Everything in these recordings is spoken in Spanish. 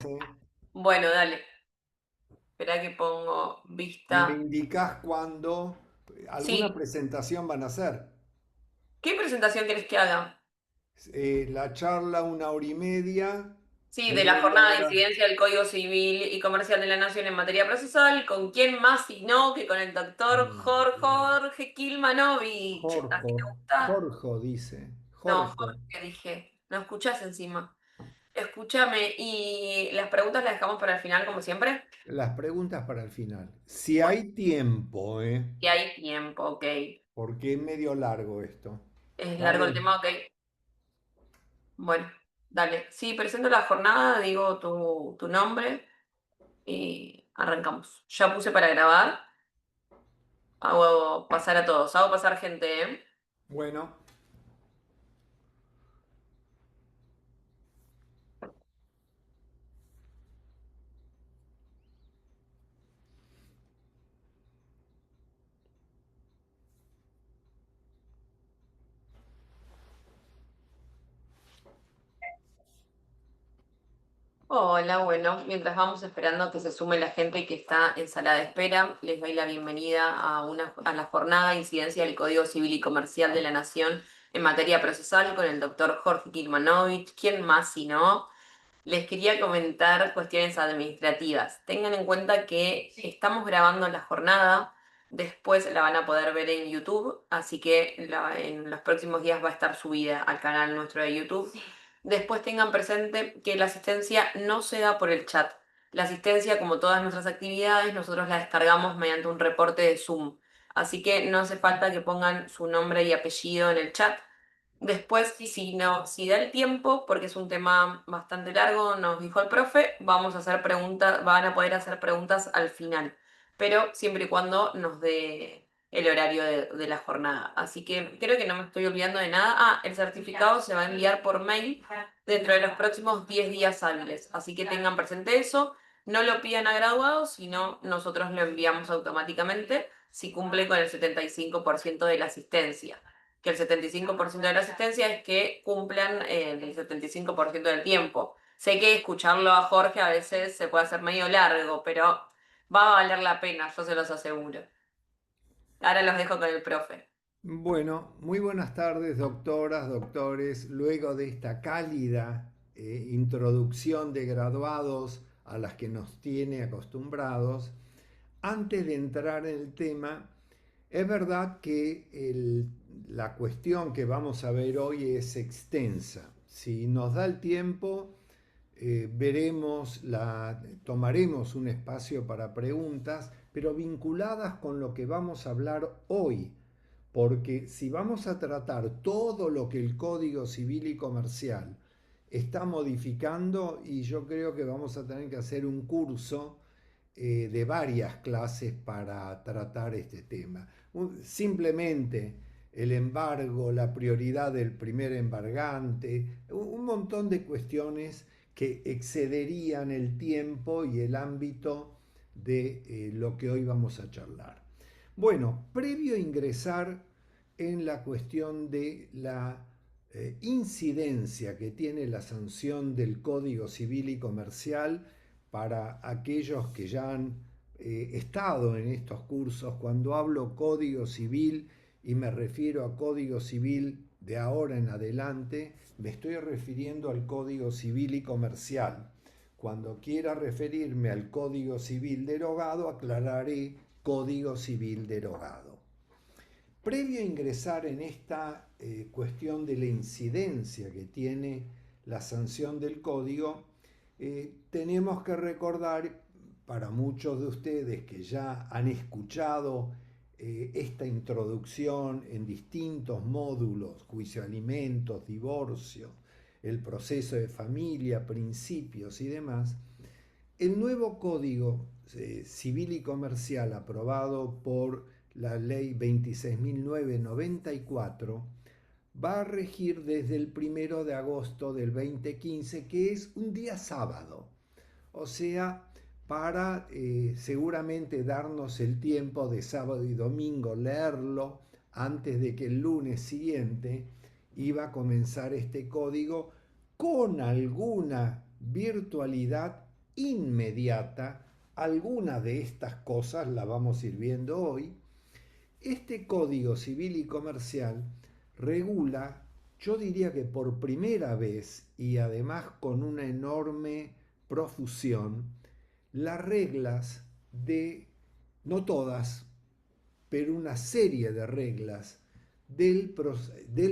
¿eh? Bueno, dale. Espera que pongo Y me vista. indicás cuándo alguna Sí. presentación van a hacer. ¿Qué presentación querés que haga? La charla 1 hora y media, Sí, de de la media jornada de hora. incidencia del Código Civil y Comercial de la Nación en materia procesal. ¿Con quién más si no que con el doctor Jorge Kilmanovich? ¿Así te gusta? Jorge dice. No, Jorge. Jorge dije. No escuchás encima. Escúchame, y las preguntas las dejamos para el final, como siempre. Las preguntas para el final. Si Bueno, hay tiempo, ¿eh? y hay tiempo, ok. Porque es medio largo esto. Es largo el Dale. tema, ok. Bueno, dale. Sí, presento la jornada, digo tu nombre y arrancamos. Ya puse para grabar. Hago pasar a todos. Hago pasar gente, ¿eh? Bueno, Hola, bueno, mientras vamos esperando que se sume la gente que está en sala de espera, les doy la bienvenida a la jornada de incidencia del Código Civil y Comercial de la Nación en materia procesal con el doctor Jorge Kilmanovich. ¿Quién más si no? Les quería comentar cuestiones administrativas. Tengan en cuenta que estamos grabando la jornada, después la van a poder ver en YouTube, así que en los próximos días va a estar subida al canal nuestro de YouTube. Después tengan presente que la asistencia no se da por el chat. La asistencia, como todas nuestras actividades, nosotros la descargamos mediante un reporte de Zoom. Así que no hace falta que pongan su nombre y apellido en el chat. Después, si no, si da el tiempo, porque es un tema bastante largo, nos dijo el profe, vamos a hacer preguntas, van a poder hacer preguntas al final, pero siempre y cuando nos dé el horario de la jornada. Así que creo que no me estoy olvidando de nada. Ah, el certificado se va a enviar por mail dentro de los próximos 10 días hábiles, así que tengan presente eso. No lo pidan a graduados, sino nosotros lo enviamos automáticamente si cumple con el 75% de la asistencia, que el 75% de la asistencia es que cumplan el 75% del tiempo. Sé que escucharlo a Jorge a veces se puede hacer medio largo, pero va a valer la pena, yo se los aseguro. Ahora los dejo con el profe. bueno, muy buenas tardes, doctoras, doctores. Luego de esta cálida introducción de graduados a las que nos tiene acostumbrados, antes de entrar en el tema, es verdad que la cuestión que vamos a ver hoy es extensa. Si nos da el tiempo, tomaremos un espacio para preguntas, pero vinculadas con lo que vamos a hablar hoy, porque si vamos a tratar todo lo que el Código Civil y Comercial está modificando, y yo creo que vamos a tener que hacer un curso de varias clases para tratar este tema. Simplemente el embargo, la prioridad del primer embargante, un montón de cuestiones que excederían el tiempo y el ámbito de lo que hoy vamos a charlar. Bueno, previo a ingresar en la cuestión de la incidencia que tiene la sanción del Código Civil y Comercial para aquellos que ya han estado en estos cursos, cuando hablo Código Civil y me refiero a Código Civil de ahora en adelante, me estoy refiriendo al Código Civil y Comercial. Cuando quiera referirme al Código Civil derogado, aclararé Código Civil derogado. Previo a ingresar en esta cuestión de la incidencia que tiene la sanción del código, tenemos que recordar para muchos de ustedes que ya han escuchado esta introducción en distintos módulos, juicio de alimentos, divorcio, el proceso de familia, principios y demás, el nuevo Código Civil y Comercial aprobado por la Ley 26.994 va a regir desde el 1 de agosto del 2015, que es un día sábado. O sea, para seguramente darnos el tiempo de sábado y domingo leerlo antes de que el lunes siguiente iba a comenzar este código con alguna virtualidad inmediata. Algunas de estas cosas las vamos a ir viendo hoy. Este Código Civil y Comercial regula, yo diría que por primera vez y además con una enorme profusión, las reglas de, no todas, pero una serie de reglas del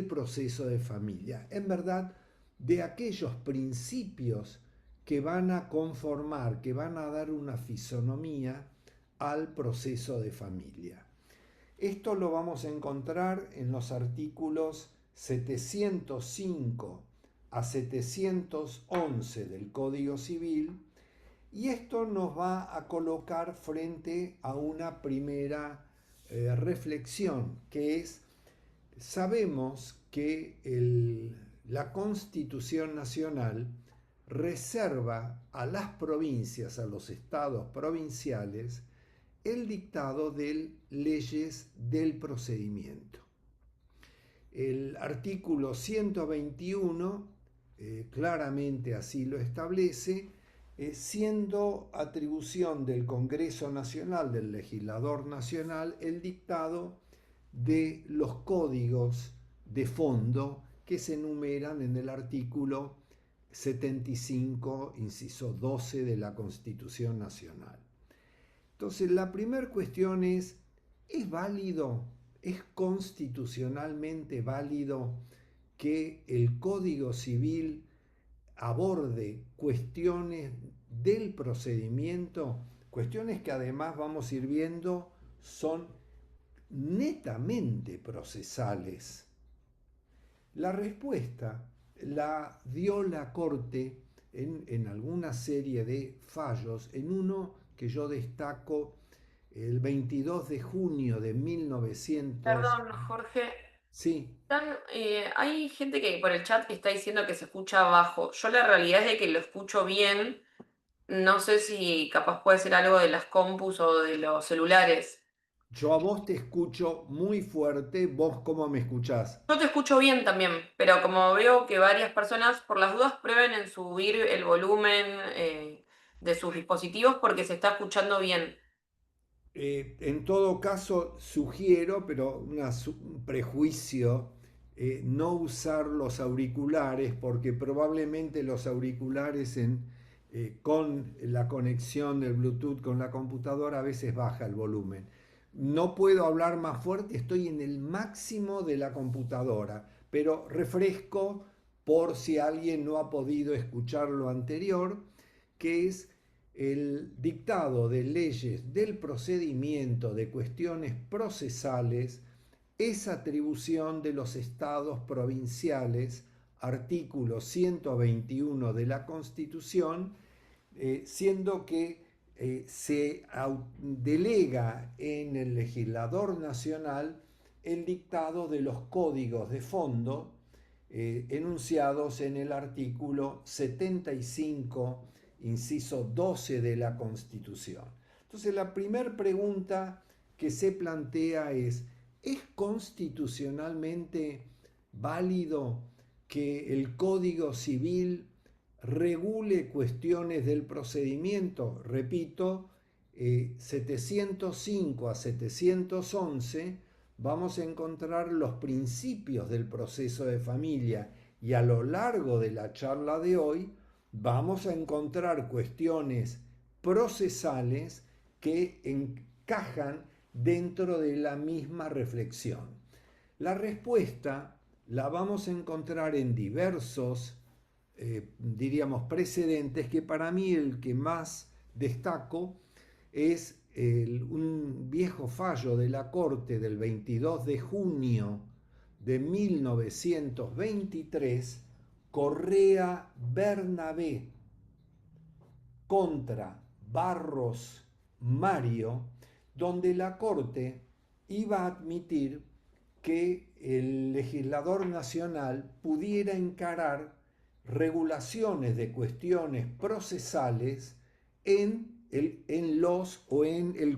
proceso de familia. En verdad, de aquellos principios que van a conformar, que van a dar una fisonomía al proceso de familia. Esto lo vamos a encontrar en los artículos 705 a 711 del Código Civil, y esto nos va a colocar frente a una primera reflexión, que es, sabemos que la Constitución Nacional reserva a las provincias, a los estados provinciales, el dictado de leyes del procedimiento. El artículo 121 claramente así lo establece, siendo atribución del Congreso Nacional, del legislador nacional, el dictado de los códigos de fondo que se enumeran en el artículo 75, inciso 12 de la Constitución Nacional. Entonces, la primera cuestión ¿es válido, es constitucionalmente válido que el Código Civil aborde cuestiones del procedimiento, cuestiones que además vamos a ir viendo son netamente procesales? La respuesta la dio la Corte en alguna serie de fallos, en uno que yo destaco, el 22 de junio de 1900. Perdón, Jorge. Sí, Hay gente que por el chat está diciendo que se escucha bajo. Yo la realidad es de que lo escucho bien. No sé si capaz puede ser algo de las compus o de los celulares. yo a vos te escucho muy fuerte, ¿vos cómo me escuchás? Yo te escucho bien también, pero como veo que varias personas, por las dudas, prueben en subir el volumen de sus dispositivos porque se está escuchando bien. En todo caso, sugiero, pero un prejuicio, no usar los auriculares, porque probablemente los auriculares con la conexión del Bluetooth con la computadora a veces baja el volumen. No puedo hablar más fuerte, estoy en el máximo de la computadora, pero refresco por si alguien no ha podido escuchar lo anterior, que es el dictado de leyes del procedimiento de cuestiones procesales es atribución de los estados provinciales, artículo 121 de la Constitución, siendo que se delega en el legislador nacional el dictado de los códigos de fondo enunciados en el artículo 75, inciso 12 de la Constitución. Entonces, la primera pregunta que se plantea ¿es constitucionalmente válido que el Código Civil regule cuestiones del procedimiento? Repito, 705 a 711 vamos a encontrar los principios del proceso de familia, y a lo largo de la charla de hoy vamos a encontrar cuestiones procesales que encajan dentro de la misma reflexión. La respuesta la vamos a encontrar en diversos, diríamos, precedentes, que para mí el que más destaco es un viejo fallo de la Corte del 22 de junio de 1923, Correa Bernabé contra Barros Mario, donde la Corte iba a admitir que el legislador nacional pudiera encarar regulaciones de cuestiones procesales en el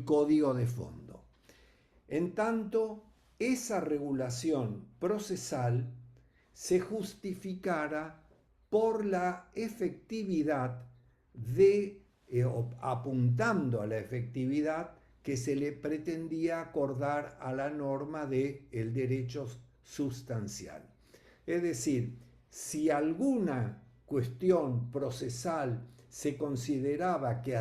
código de fondo. En tanto, esa regulación procesal se justificara por la efectividad de apuntando a la efectividad que se le pretendía acordar a la norma del derecho sustancial. Es decir, si alguna cuestión procesal se consideraba que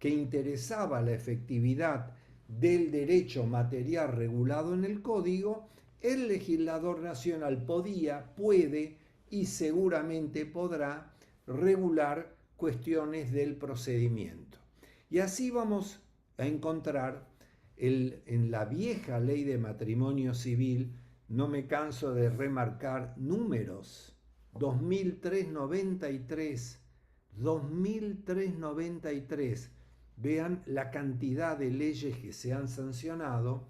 interesaba la efectividad del derecho material regulado en el código, el legislador nacional puede y seguramente podrá regular cuestiones del procedimiento. Y así vamos a encontrar en la vieja ley de matrimonio civil, no me canso de remarcar números, 2393, 2393, vean la cantidad de leyes que se han sancionado,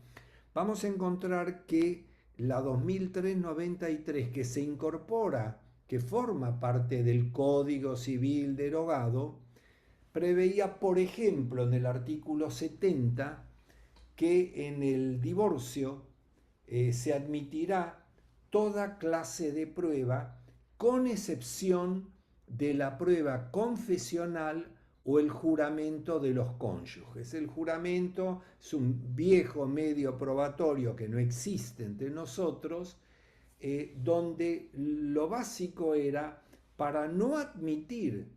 vamos a encontrar que la 2393 que se incorpora, que forma parte del Código Civil derogado, preveía, por ejemplo, en el artículo 70, que en el divorcio se admitirá toda clase de prueba, con excepción de la prueba confesional o el juramento de los cónyuges. El juramento es un viejo medio probatorio que no existe entre nosotros, donde lo básico era, para no admitir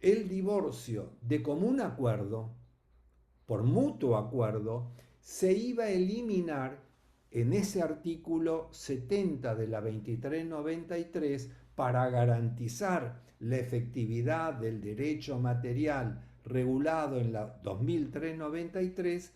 el divorcio de común acuerdo, por mutuo acuerdo, se iba a eliminar en ese artículo 70 de la 2393 para garantizar la efectividad del derecho material regulado en la 2393,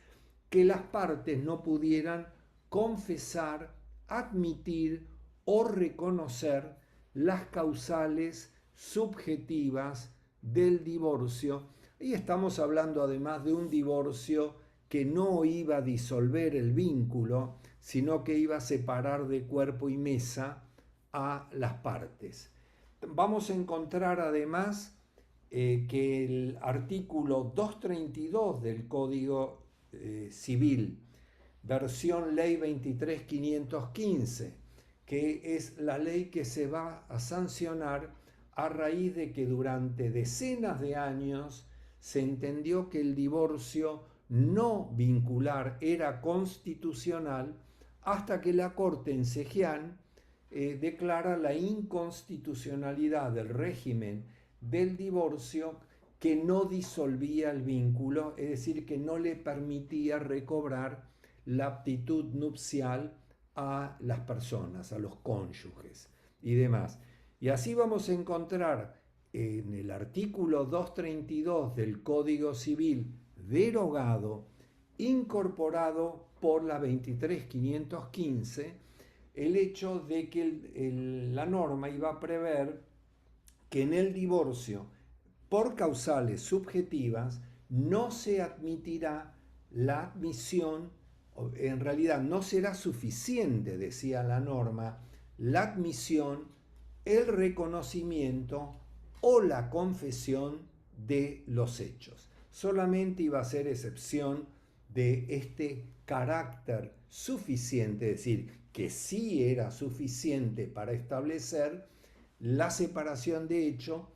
que las partes no pudieran confesar, admitir o reconocer las causales subjetivas del divorcio. Y estamos hablando además de un divorcio que no iba a disolver el vínculo, sino que iba a separar de cuerpo y mesa a las partes. Vamos a encontrar además que el artículo 232 del Código Civil, versión ley 23515, que es la ley que se va a sancionar a raíz de que durante decenas de años se entendió que el divorcio no vincular era constitucional, hasta que la Corte en Cejián declara la inconstitucionalidad del régimen del divorcio, que no disolvía el vínculo, es decir, que no le permitía recobrar la aptitud nupcial a las personas, a los cónyuges y demás. Y así vamos a encontrar en el artículo 232 del Código Civil derogado, incorporado por la 23515, el hecho de que la norma iba a prever que en el divorcio por causales subjetivas no se admitirá la admisión, en realidad no será suficiente, decía la norma, la admisión, el reconocimiento o la confesión de los hechos. Solamente iba a ser excepción de este carácter suficiente, es decir, que sí era suficiente para establecer la separación de hecho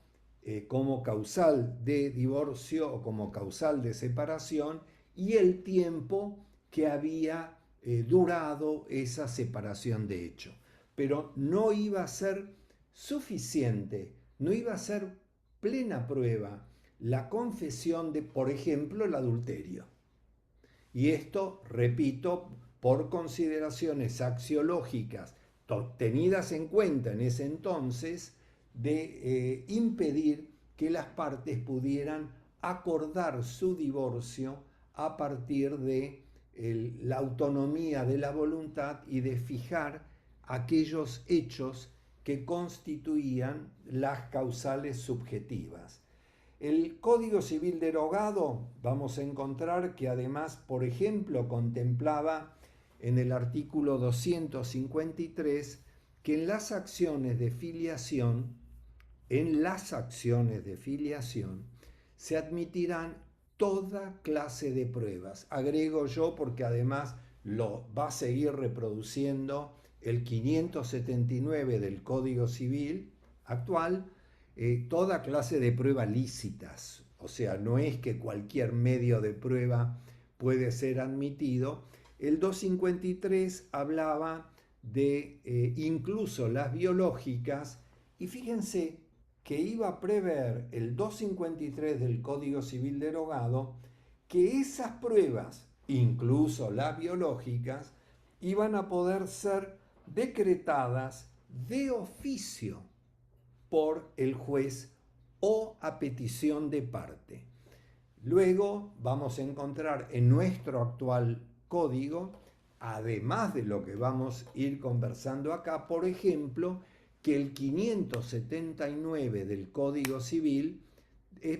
como causal de divorcio o como causal de separación, y el tiempo que había durado esa separación de hecho. Pero no iba a ser suficiente, no iba a ser plena prueba la confesión de, por ejemplo, el adulterio. Y esto, repito, por consideraciones axiológicas tenidas en cuenta en ese entonces, de impedir que las partes pudieran acordar su divorcio a partir de la autonomía de la voluntad y de fijar aquellos hechos que constituían las causales subjetivas. El Código Civil derogado, vamos a encontrar que además, por ejemplo, contemplaba en el artículo 253 que en las acciones de filiación, se admitirán toda clase de pruebas. Agrego yo, porque además lo va a seguir reproduciendo el 579 del Código Civil actual, toda clase de pruebas lícitas, o sea, no es que cualquier medio de prueba puede ser admitido. El 253 hablaba de incluso las biológicas, y fíjense que iba a prever el 253 del Código Civil derogado que esas pruebas, incluso las biológicas, iban a poder ser decretadas de oficio por el juez o a petición de parte. Luego vamos a encontrar en nuestro actual código, además de lo que vamos a ir conversando acá, por ejemplo, que el 579 del Código Civil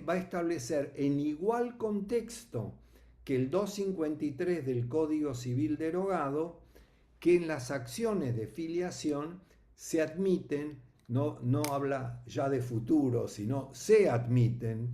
va a establecer en igual contexto que el 253 del Código Civil derogado, que en las acciones de filiación se admiten, no habla ya de futuro, sino se admiten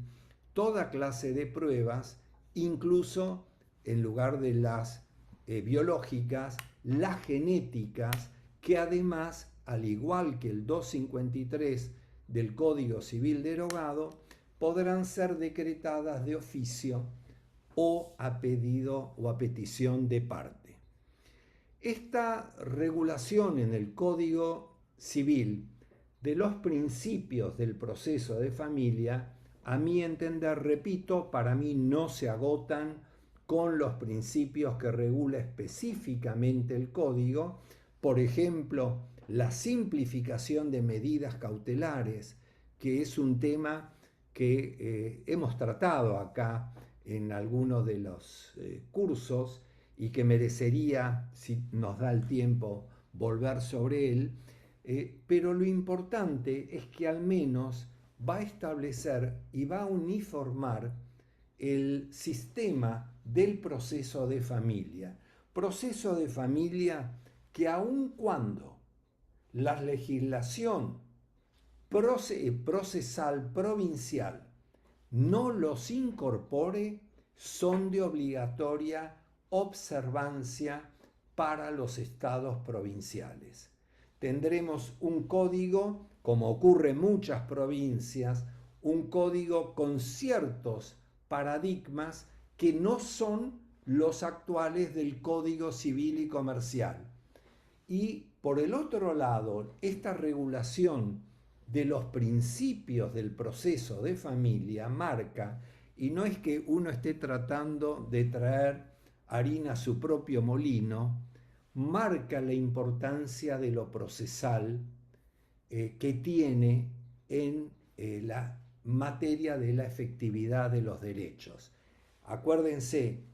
toda clase de pruebas, incluso en lugar de las biológicas, las genéticas, que además, al igual que el 253 del Código Civil derogado, podrán ser decretadas de oficio o a pedido o a petición de parte. Esta regulación en el Código Civil de los principios del proceso de familia, a mi entender, repito, para mí no se agotan con los principios que regula específicamente el Código, por ejemplo, la simplificación de medidas cautelares, que es un tema que hemos tratado acá en algunos de los cursos y que merecería, si nos da el tiempo, volver sobre él, pero lo importante es que al menos va a establecer y va a uniformar el sistema del proceso de familia. Proceso de familia que aun cuando la legislación procesal provincial no los incorpore, son de obligatoria observancia para los estados provinciales. Tendremos un código, como ocurre en muchas provincias, un código con ciertos paradigmas que no son los actuales del Código Civil y Comercial. Y por el otro lado, esta regulación de los principios del proceso de familia marca, y no es que uno esté tratando de traer harina a su propio molino, marca la importancia de lo procesal que tiene en la materia de la efectividad de los derechos. Acuérdense,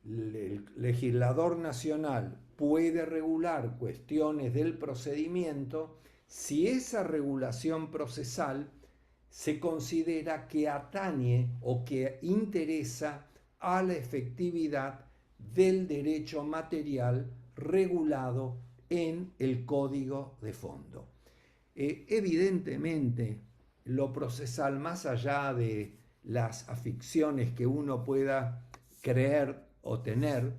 el legislador nacional puede regular cuestiones del procedimiento si esa regulación procesal se considera que atañe o que interesa a la efectividad del derecho material regulado en el código de fondo. Evidentemente, lo procesal, más allá de las aficiones que uno pueda creer o tener,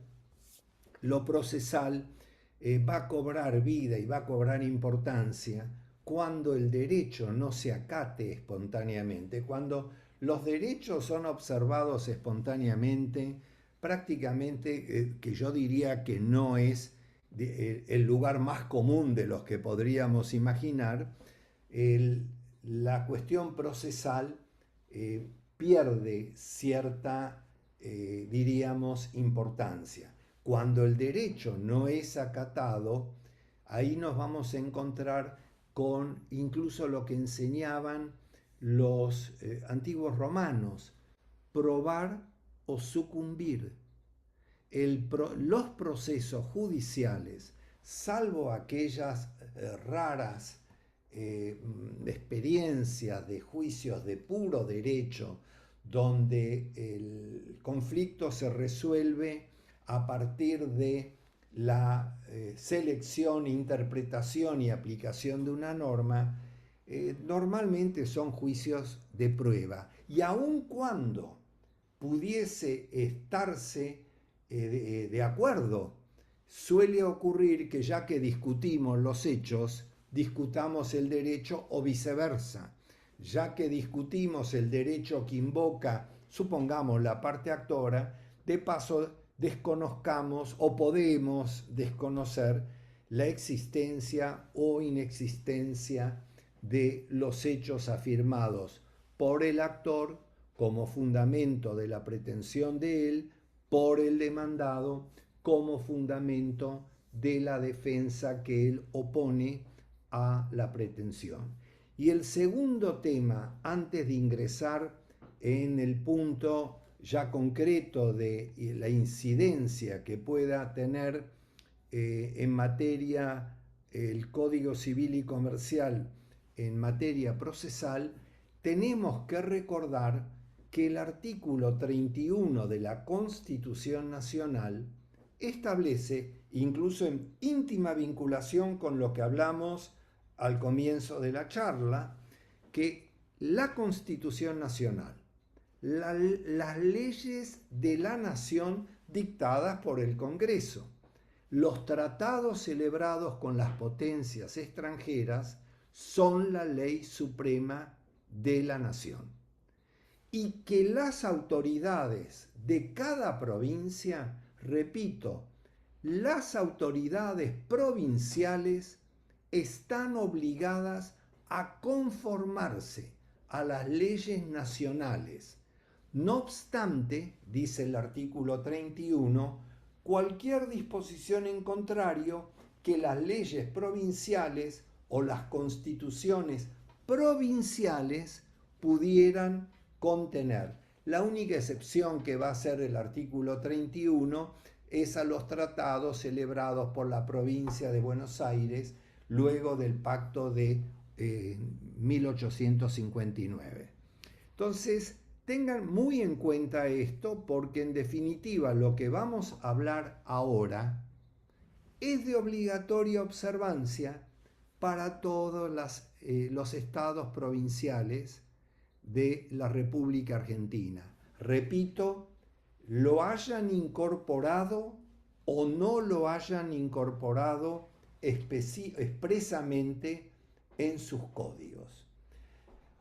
lo procesal va a cobrar vida y va a cobrar importancia cuando el derecho no se acate espontáneamente, cuando los derechos son observados espontáneamente, prácticamente que yo diría que no es el lugar más común de los que podríamos imaginar, la cuestión procesal pierde cierta, diríamos, importancia. Cuando el derecho no es acatado, ahí nos vamos a encontrar con incluso lo que enseñaban los antiguos romanos, probar o sucumbir. Los procesos judiciales, salvo aquellas raras experiencias de juicios de puro derecho, donde el conflicto se resuelve a partir de la selección, interpretación y aplicación de una norma, normalmente son juicios de prueba. Y aun cuando pudiese estarse de acuerdo, suele ocurrir que ya que discutimos los hechos, discutamos el derecho o viceversa. Ya que discutimos el derecho que invoca supongamos la parte actora, de paso desconozcamos o podemos desconocer la existencia o inexistencia de los hechos afirmados por el actor como fundamento de la pretensión de él, por el demandado como fundamento de la defensa que él opone a la pretensión. Y el segundo tema, antes de ingresar en el punto ya concreto de la incidencia que pueda tener en materia el Código Civil y Comercial en materia procesal, tenemos que recordar que el artículo 31 de la Constitución Nacional establece, incluso en íntima vinculación con lo que hablamos al comienzo de la charla, que la Constitución Nacional, las leyes de la nación dictadas por el Congreso, los tratados celebrados con las potencias extranjeras son la ley suprema de la nación. Y que las autoridades de cada provincia, repito, las autoridades provinciales están obligadas a conformarse a las leyes nacionales. No obstante, dice el artículo 31, cualquier disposición en contrario que las leyes provinciales o las constituciones provinciales pudieran contener. La única excepción que va a ser el artículo 31 es a los tratados celebrados por la provincia de Buenos Aires luego del pacto de 1859. Entonces, tengan muy en cuenta esto porque en definitiva lo que vamos a hablar ahora es de obligatoria observancia para todos los estados provinciales de la República Argentina. Repito, lo hayan incorporado o no lo hayan incorporado expresamente en sus códigos.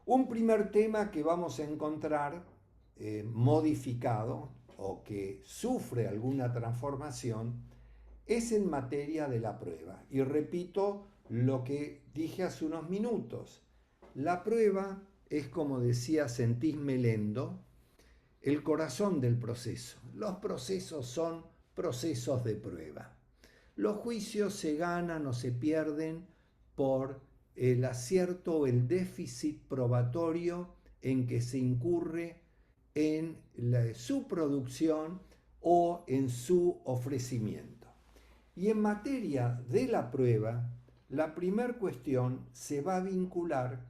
Un primer tema que vamos a encontrar modificado o que sufre alguna transformación es en materia de la prueba. Y repito lo que dije hace unos minutos. La prueba es, como decía Sentís Melendo, el corazón del proceso. Los procesos son procesos de prueba. Los juicios se ganan o se pierden por el acierto o el déficit probatorio en que se incurre en su producción o en su ofrecimiento. Y en materia de la prueba, la primera cuestión se va a vincular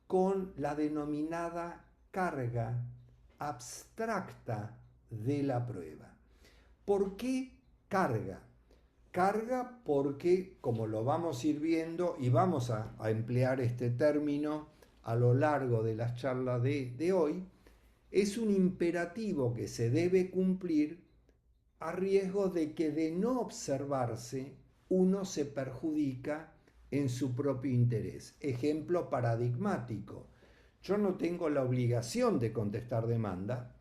con la denominada carga abstracta de la prueba. ¿Por qué carga? Carga porque, como lo vamos a ir viendo, y vamos a emplear este término a lo largo de las charlas de hoy, es un imperativo que se debe cumplir a riesgo de que, de no observarse, uno se perjudica en su propio interés. Ejemplo paradigmático: yo no tengo la obligación de contestar demanda,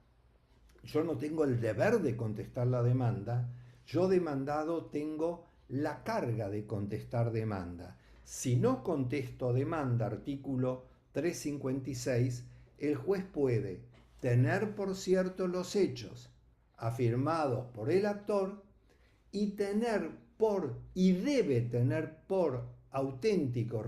yo no tengo el deber de contestar la demanda, yo demandado tengo la carga de contestar demanda. Si no contesto demanda, artículo 356, el juez puede tener por cierto los hechos afirmados por el actor y debe tener por auténticos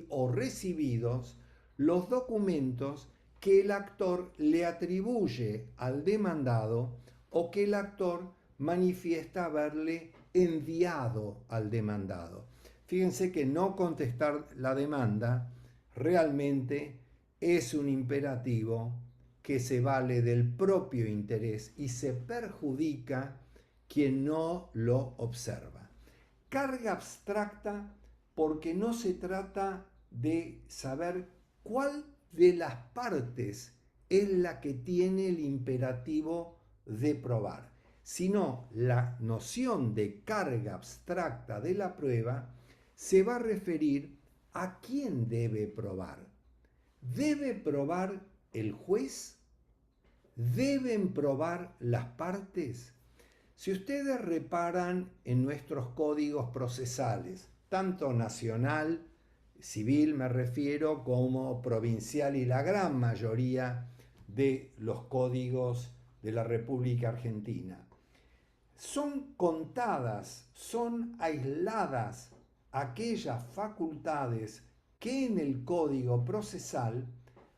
o recibidos los documentos que el actor le atribuye al demandado o que el actor manifiesta haberle enviado al demandado. Fíjense que no contestar la demanda realmente es un imperativo que se vale del propio interés y se perjudica quien no lo observa. Carga abstracta porque no se trata de saber cuál de las partes es la que tiene el imperativo de probar, sino la noción de carga abstracta de la prueba se va a referir a quién debe probar. ¿Debe probar el juez? ¿Deben probar las partes? Si ustedes reparan en nuestros códigos procesales, tanto nacional, civil me refiero, como provincial y la gran mayoría de los códigos de la República Argentina, son contadas, son aisladas aquellas facultades que en el código procesal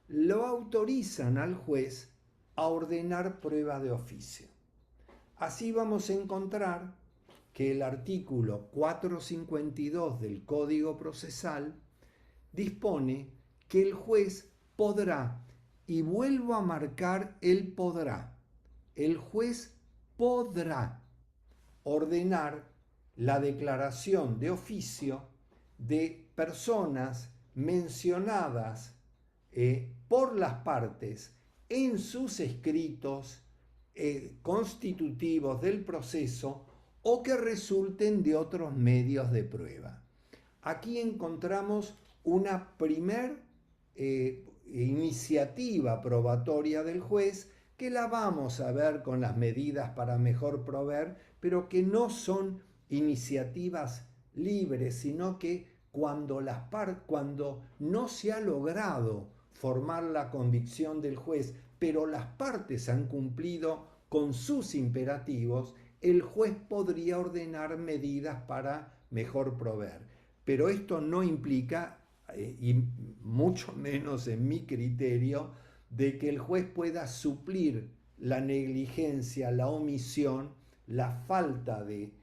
lo autorizan al juez a ordenar prueba de oficio. Así vamos a encontrar que el artículo 452 del Código Procesal dispone que el juez podrá, y vuelvo a marcar el podrá, el juez podrá ordenar la declaración de oficio de personas mencionadas por las partes en sus escritos constitutivos del proceso o que resulten de otros medios de prueba. Aquí encontramos una primer iniciativa probatoria del juez que la vamos a ver con las medidas para mejor proveer, pero que no son iniciativas libres, sino que cuando no se ha logrado formar la convicción del juez, pero las partes han cumplido con sus imperativos, el juez podría ordenar medidas para mejor proveer. Pero esto no implica, y mucho menos en mi criterio, de que el juez pueda suplir la negligencia, la omisión, la falta de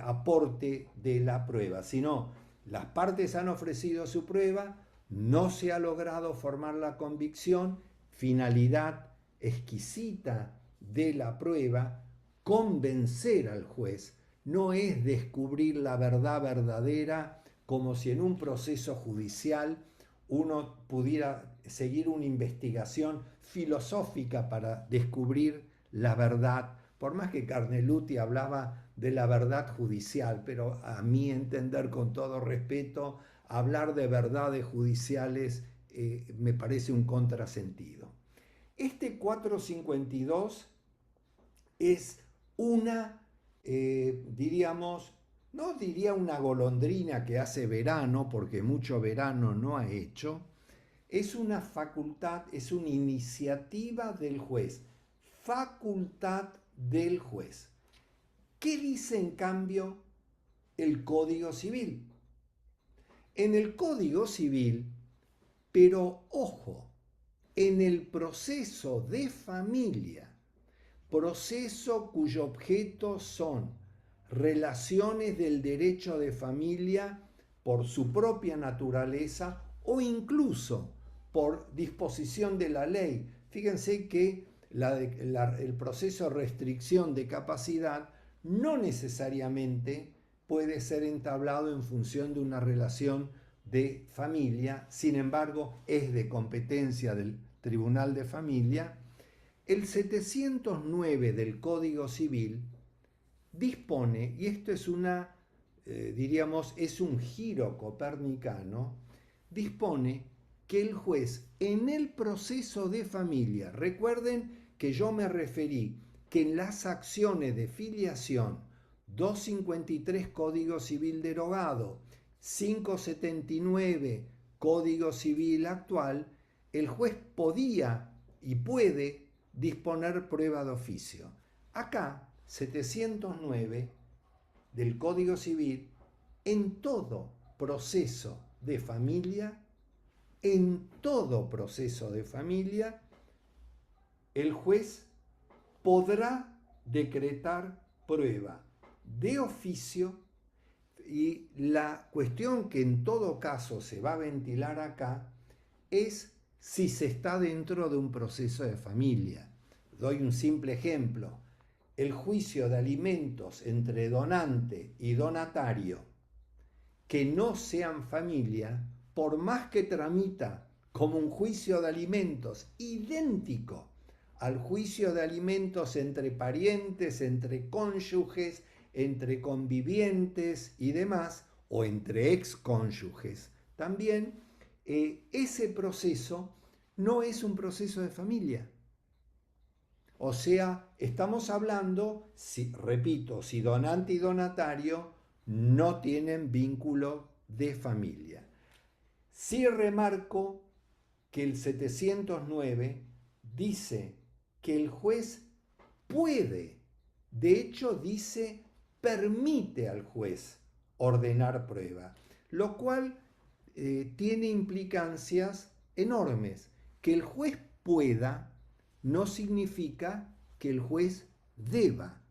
aporte de la prueba, sino las partes han ofrecido su prueba, no se ha logrado formar la convicción, finalidad exquisita de la prueba, convencer al juez, no es descubrir la verdad verdadera como si en un proceso judicial uno pudiera seguir una investigación filosófica para descubrir la verdad, por más que Carneluti hablaba de la verdad judicial, pero a mi entender, con todo respeto, hablar de verdades judiciales me parece un contrasentido. Este 452 es una, diríamos, no diría una golondrina que hace verano, porque mucho verano no ha hecho, es una facultad, es una iniciativa del juez, facultad del juez. ¿Qué dice en cambio el Código Civil? En el Código Civil, pero ojo, en el proceso de familia, proceso cuyo objeto son relaciones del derecho de familia por su propia naturaleza o incluso por disposición de la ley. Fíjense que el proceso de restricción de capacidad no necesariamente puede ser entablado en función de una relación de familia, sin embargo es de competencia del Tribunal de Familia. El 709 del Código Civil dispone, y esto es diríamos, es un giro copernicano, dispone que el juez en el proceso de familia, recuerden que yo me referí que en las acciones de filiación 253 Código Civil derogado, 579 Código Civil actual, el juez podía y puede disponer prueba de oficio. Acá, 709 del Código Civil, en todo proceso de familia, el juez podrá decretar prueba de oficio, y la cuestión que en todo caso se va a ventilar acá es si se está dentro de un proceso de familia. Doy un simple ejemplo. El juicio de alimentos entre donante y donatario que no sean familia, por más que tramita como un juicio de alimentos idéntico al juicio de alimentos entre parientes, entre cónyuges, entre convivientes y demás, o entre excónyuges también, ese proceso no es un proceso de familia. O sea, estamos hablando, si, repito, si donante y donatario no tienen vínculo de familia. Sí remarco que el 709 dice que el juez puede, de hecho dice, permite al juez ordenar prueba, lo cual tiene implicancias enormes. Que el juez pueda no significa que el juez deba.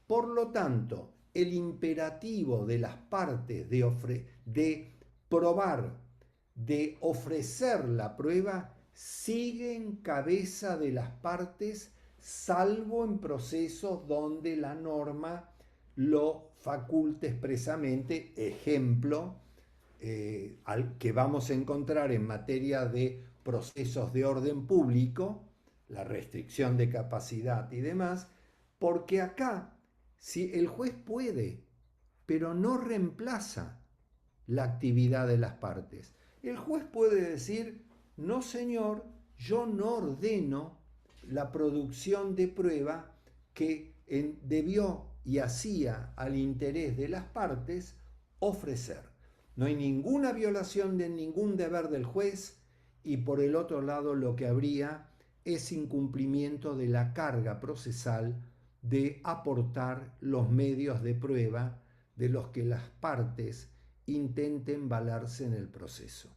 Por lo tanto, el imperativo de las partes de probar, de ofrecer la prueba, sigue en cabeza de las partes, salvo en procesos donde la norma lo faculte expresamente. Ejemplo, al que vamos a encontrar en materia de procesos de orden público, la restricción de capacidad y demás, porque acá, si el juez puede, pero no reemplaza la actividad de las partes. El juez puede decir, no señor, yo no ordeno la producción de prueba que debió y hacía al interés de las partes ofrecer. No hay ninguna violación de ningún deber del juez, y por el otro lado lo que habría es incumplimiento de la carga procesal de aportar los medios de prueba de los que las partes intenten valerse en el proceso.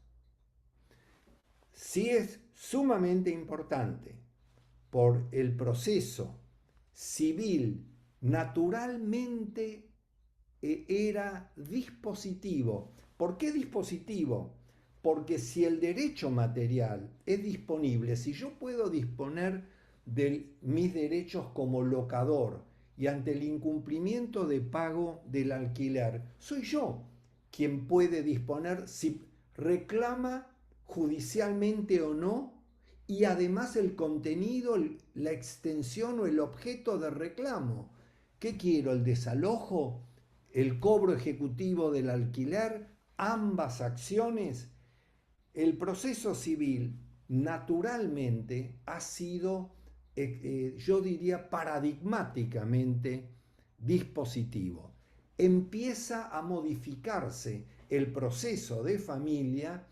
Sí es sumamente importante por el proceso civil naturalmente era dispositivo. ¿Por qué dispositivo? Porque si el derecho material es disponible, si yo puedo disponer de mis derechos como locador y ante el incumplimiento de pago del alquiler, soy yo quien puede disponer si reclama judicialmente o no, y además el contenido, la extensión o el objeto de reclamo. ¿Qué quiero? ¿El desalojo? ¿El cobro ejecutivo del alquiler? Ambas acciones. El proceso civil naturalmente ha sido, yo diría, paradigmáticamente dispositivo. Empieza a modificarse el proceso de familia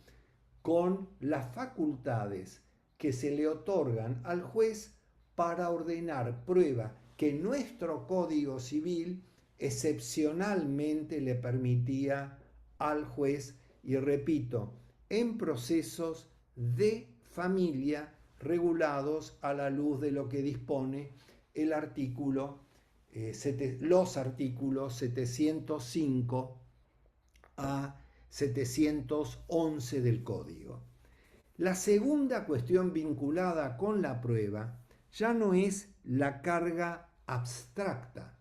con las facultades que se le otorgan al juez para ordenar prueba que nuestro Código Civil excepcionalmente le permitía al juez, y repito, en procesos de familia regulados a la luz de lo que dispone el artículo, los artículos 705 a 711 del Código. La segunda cuestión vinculada con la prueba ya no es la carga abstracta,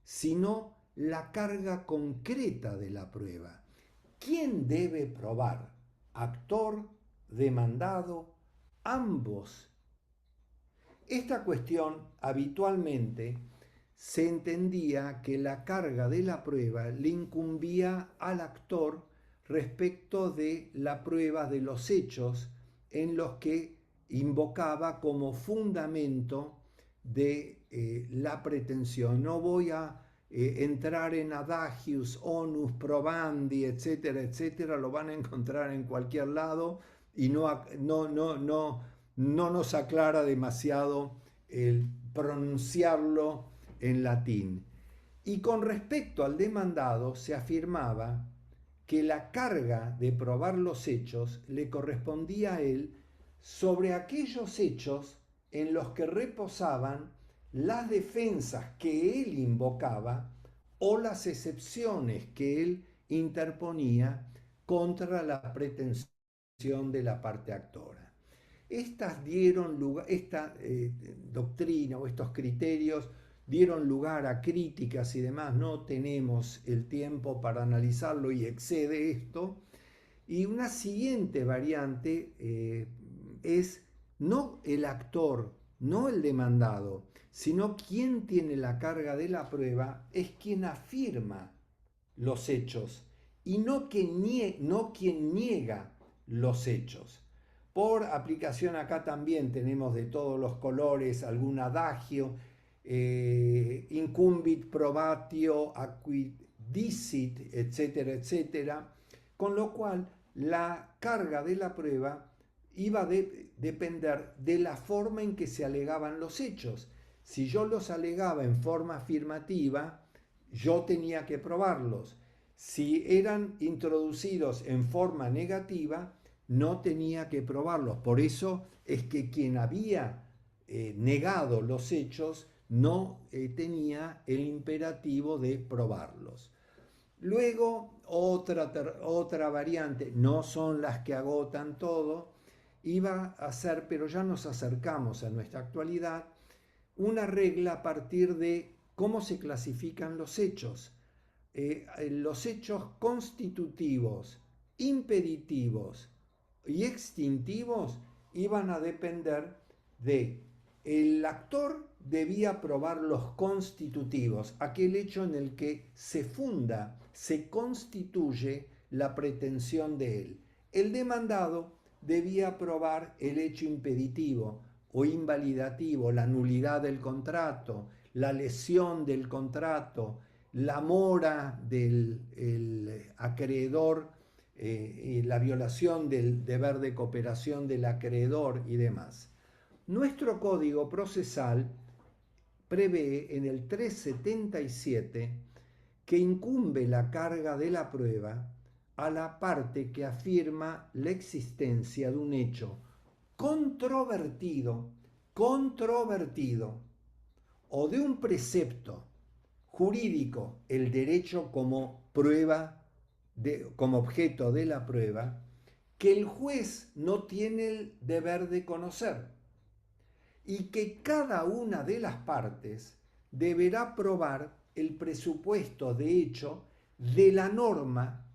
sino la carga concreta de la prueba. ¿Quién debe probar? ¿Actor? ¿Demandado? Ambos. Esta cuestión habitualmente se entendía que la carga de la prueba le incumbía al actor respecto de la prueba de los hechos en los que invocaba como fundamento de la pretensión. No voy a entrar en adagius, onus, probandi, etcétera, etcétera, lo van a encontrar en cualquier lado y no nos aclara demasiado el pronunciarlo en latín. Y con respecto al demandado se afirmaba que la carga de probar los hechos le correspondía a él sobre aquellos hechos en los que reposaban las defensas que él invocaba o las excepciones que él interponía contra la pretensión de la parte actora. Estas dieron lugar, esta doctrina o estos criterios dieron lugar a críticas y demás. No tenemos el tiempo para analizarlo y excede esto. Y una siguiente variante es no el actor, no el demandado, sino quien tiene la carga de la prueba es quien afirma los hechos y no quien niega los hechos. Por aplicación acá también tenemos de todos los colores algún adagio, incumbit probatio acquit dicit, etcétera, etcétera, con lo cual la carga de la prueba iba a depender de la forma en que se alegaban los hechos. Si yo los alegaba en forma afirmativa, yo tenía que probarlos. Si eran introducidos en forma negativa, no tenía que probarlos. Por eso es que quien había negado los hechos no tenía el imperativo de probarlos. Luego, otra variante, no son las que agotan todo, iba a ser, pero ya nos acercamos a nuestra actualidad, una regla a partir de cómo se clasifican los hechos. Los hechos constitutivos, impeditivos y extintivos iban a depender de el actor debía probar los constitutivos, aquel hecho en el que se funda, se constituye la pretensión de él. El demandado debía probar el hecho impeditivo o invalidativo, la nulidad del contrato, la lesión del contrato, la mora del acreedor, la violación del deber de cooperación del acreedor y demás. Nuestro Código Procesal prevé en el 377 que incumbe la carga de la prueba a la parte que afirma la existencia de un hecho controvertido o de un precepto jurídico, el derecho como prueba, como objeto de la prueba, que el juez no tiene el deber de conocer y que cada una de las partes deberá probar el presupuesto de hecho de la norma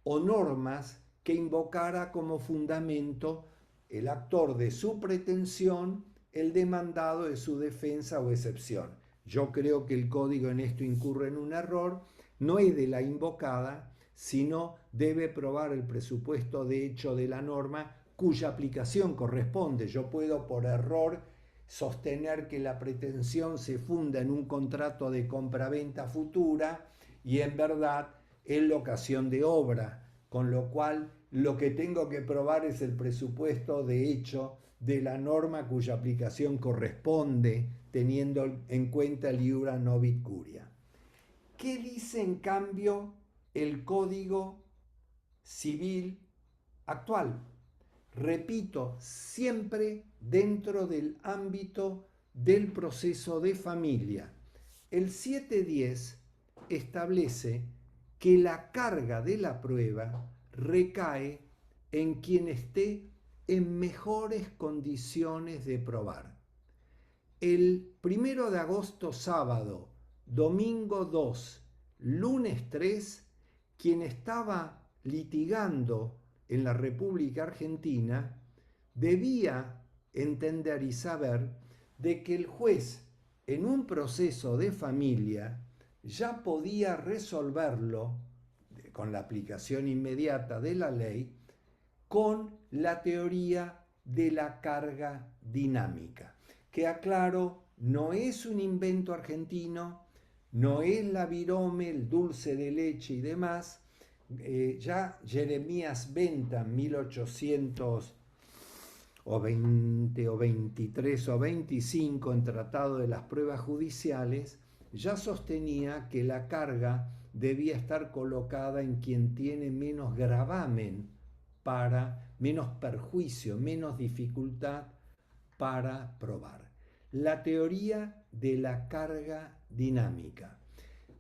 o normas que invocara como fundamento el actor de su pretensión, el demandado de su defensa o excepción. Yo creo que el código en esto incurre en un error, no es de la invocada, sino debe probar el presupuesto de hecho de la norma cuya aplicación corresponde. Yo puedo por error sostener que la pretensión se funda en un contrato de compraventa futura y en verdad es la ocasión de obra, con lo cual lo que tengo que probar es el presupuesto de hecho de la norma cuya aplicación corresponde, teniendo en cuenta el iura novit curia. ¿Qué dice en cambio el Código Civil actual? Repito, siempre dentro del ámbito del proceso de familia. El 710 establece que la carga de la prueba recae en quien esté en mejores condiciones de probar. El 1 de agosto, sábado, domingo 2, lunes 3, quien estaba litigando en la República Argentina debía entender y saber de que el juez en un proceso de familia ya podía resolverlo con la aplicación inmediata de la ley con la teoría de la carga dinámica, que aclaro, no es un invento argentino, no es la virome, el dulce de leche y demás. Ya Jeremías Bentham, 1820 o 23 o 25, en Tratado de las Pruebas Judiciales, ya sostenía que la carga debía estar colocada en quien tiene menos gravamen menos perjuicio, menos dificultad para probar. La teoría de la carga dinámica.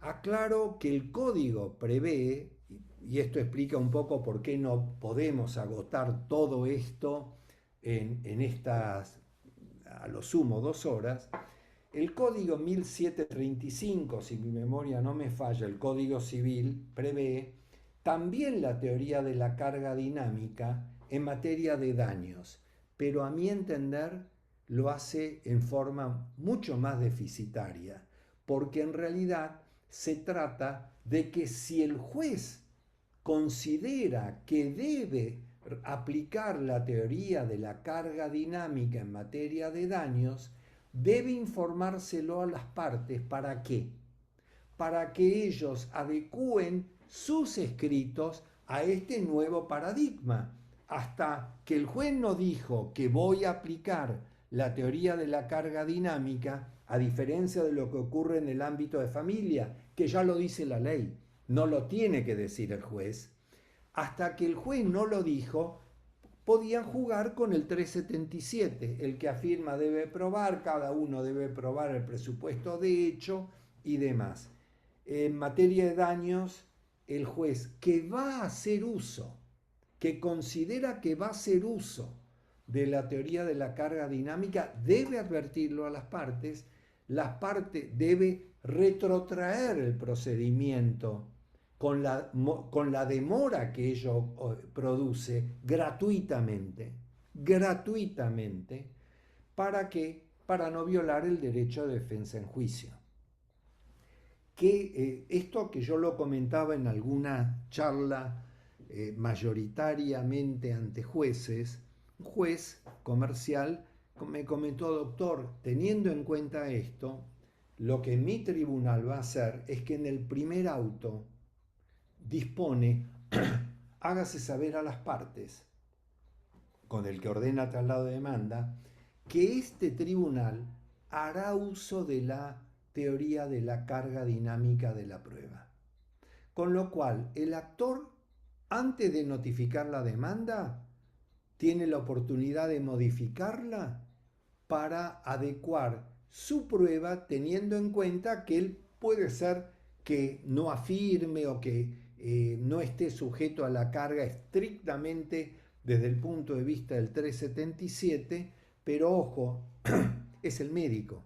Aclaro que el código prevé, y esto explica un poco por qué no podemos agotar todo esto en estas, a lo sumo, 2 horas. El código 1735, si mi memoria no me falla, el Código Civil prevé también la teoría de la carga dinámica en materia de daños, pero a mi entender lo hace en forma mucho más deficitaria, porque en realidad se trata de que si el juez considera que debe aplicar la teoría de la carga dinámica en materia de daños, debe informárselo a las partes. ¿Para qué? Para que ellos adecúen sus escritos a este nuevo paradigma. Hasta que el juez no dijo que voy a aplicar la teoría de la carga dinámica, a diferencia de lo que ocurre en el ámbito de familia, que ya lo dice la ley, no lo tiene que decir el juez. Hasta que el juez no lo dijo, podían jugar con el 377. El que afirma debe probar, cada uno debe probar el presupuesto de hecho y demás. En materia de daños, el juez que va a hacer uso, que considera que va a hacer uso de la teoría de la carga dinámica, debe advertirlo a las partes debe retrotraer el procedimiento con la demora que ello produce gratuitamente, ¿para qué? Para no violar el derecho de defensa en juicio. Esto que yo lo comentaba en alguna charla mayoritariamente ante jueces, un juez comercial me comentó: doctor, teniendo en cuenta esto, lo que mi tribunal va a hacer es que en el primer auto dispone, hágase saber a las partes, con el que ordena traslado de demanda, que este tribunal hará uso de la teoría de la carga dinámica de la prueba. Con lo cual, el actor, antes de notificar la demanda, tiene la oportunidad de modificarla para adecuar su prueba, teniendo en cuenta que él puede ser que no afirme o que no esté sujeto a la carga estrictamente desde el punto de vista del 377, pero ojo, es el médico,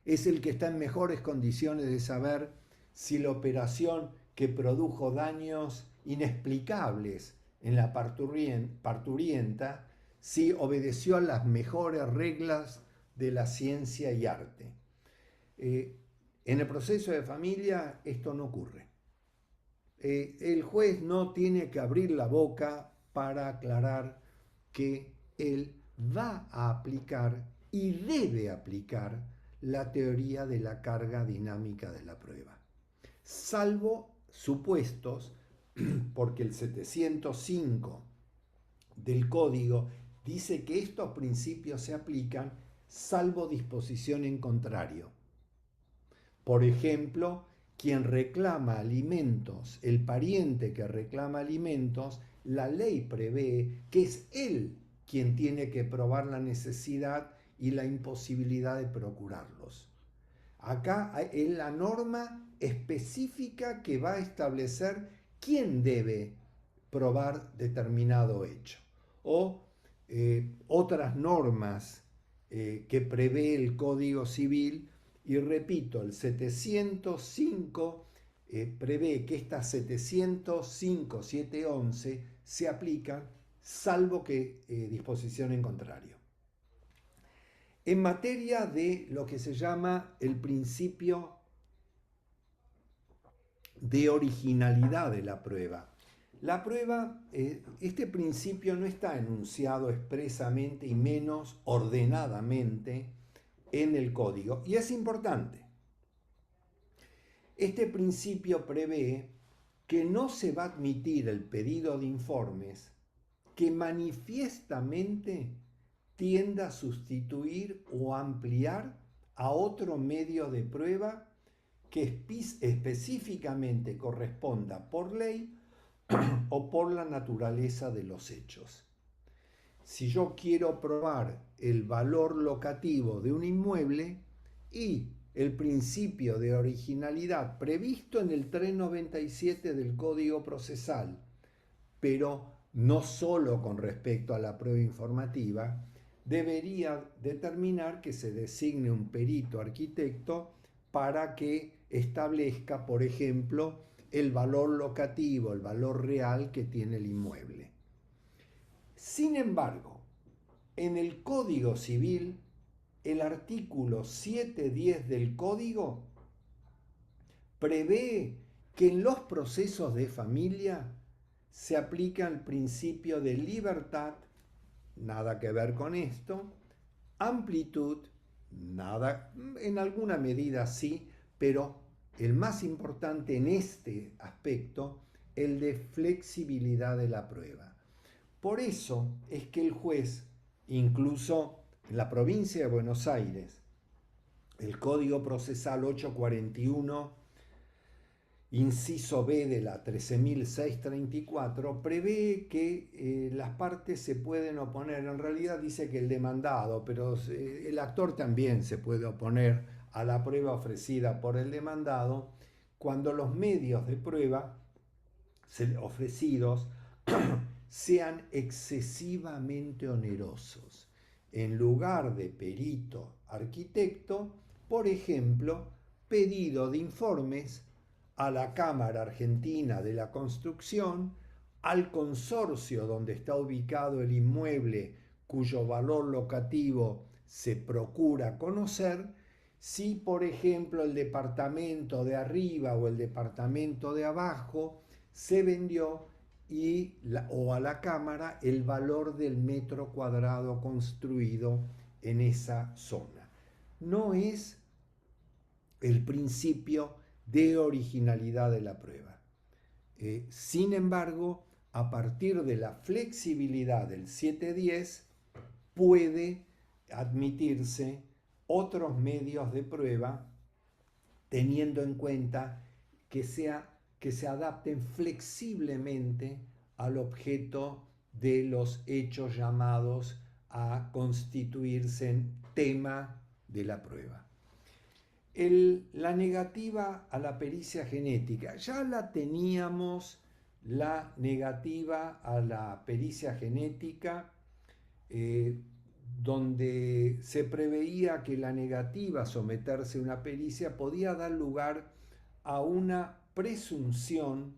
es el que está en mejores condiciones de saber si la operación que produjo daños inexplicables en la parturienta, si obedeció a las mejores reglas de la ciencia y arte. En el proceso de familia esto no ocurre. El juez no tiene que abrir la boca para aclarar que él va a aplicar y debe aplicar la teoría de la carga dinámica de la prueba, salvo supuestos, porque el 705 del código dice que estos principios se aplican salvo disposición en contrario. Por ejemplo, quien reclama alimentos, el pariente que reclama alimentos, la ley prevé que es él quien tiene que probar la necesidad y la imposibilidad de procurarlos. Acá es la norma específica que va a establecer quién debe probar determinado hecho. O otras normas que prevé el Código Civil. Y repito, el 705 prevé que estas 705, 711 se aplican salvo que disposición en contrario. En materia de lo que se llama el principio de originalidad de la prueba. La prueba, este principio no está enunciado expresamente y menos ordenadamente en el código, y es importante. Este principio prevé que no se va a admitir el pedido de informes que manifiestamente tienda a sustituir o ampliar a otro medio de prueba que específicamente corresponda por ley o por la naturaleza de los hechos. Si yo quiero probar el valor locativo de un inmueble y el principio de originalidad previsto en el 397 del Código Procesal, pero no solo con respecto a la prueba informativa, debería determinar que se designe un perito arquitecto para que establezca, por ejemplo, el valor locativo, el valor real que tiene el inmueble. Sin embargo, en el Código Civil, el artículo 710 del Código prevé que en los procesos de familia se aplica el principio de libertad, nada que ver con esto, amplitud, nada, en alguna medida sí, pero el más importante en este aspecto, el de flexibilidad de la prueba. Por eso es que el juez, incluso en la provincia de Buenos Aires, el Código Procesal 841, inciso B de la 13.634, prevé que las partes se pueden oponer. En realidad dice que el demandado, pero el actor también se puede oponer a la prueba ofrecida por el demandado cuando los medios de prueba ofrecidos sean excesivamente onerosos. En lugar de perito arquitecto, por ejemplo, pedido de informes a la Cámara Argentina de la Construcción, al consorcio donde está ubicado el inmueble cuyo valor locativo se procura conocer, si por ejemplo el departamento de arriba o el departamento de abajo se vendió o a la Cámara el valor del metro cuadrado construido en esa zona. No es el principio de originalidad de la prueba. Sin embargo, a partir de la flexibilidad del 710, puede admitirse otros medios de prueba teniendo en cuenta que se adapten flexiblemente al objeto de los hechos llamados a constituirse en tema de la prueba. La negativa a la pericia genética, ya la teníamos, la negativa a la pericia genética, donde se preveía que la negativa a someterse a una pericia podía dar lugar a una presunción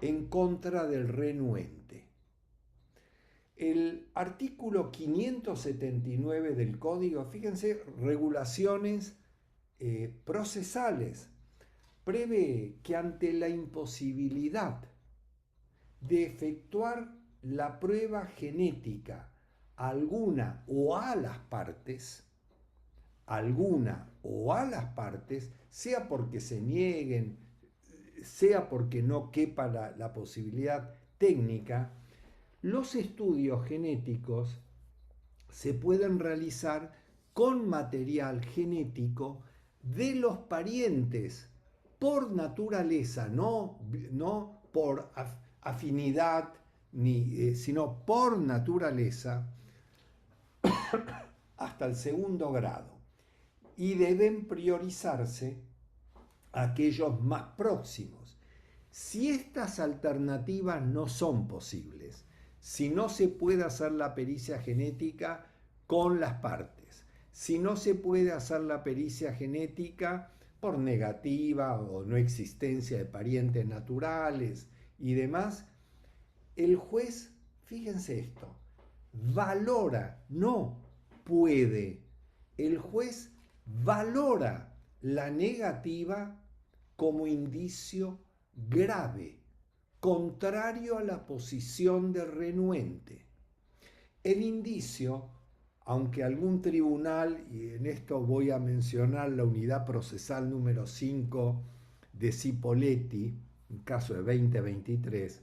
en contra del renuente. El artículo 579 del Código, fíjense, regulaciones procesales, prevé que ante la imposibilidad de efectuar la prueba genética a alguna o a las partes, sea porque se nieguen, sea porque no quepa la posibilidad técnica, los estudios genéticos se pueden realizar con material genético de los parientes por naturaleza, no por afinidad, sino por naturaleza, hasta el segundo grado. Y deben priorizarse aquellos más próximos. Si estas alternativas no son posibles, si no se puede hacer la pericia genética con las partes, si no se puede hacer la pericia genética por negativa o no existencia de parientes naturales y demás, el juez, fíjense esto, valora, no puede, el juez valora la negativa como indicio grave, contrario a la posición del renuente. El indicio, aunque algún tribunal, y en esto voy a mencionar la unidad procesal número 5 de Cipoletti, en caso de 2023,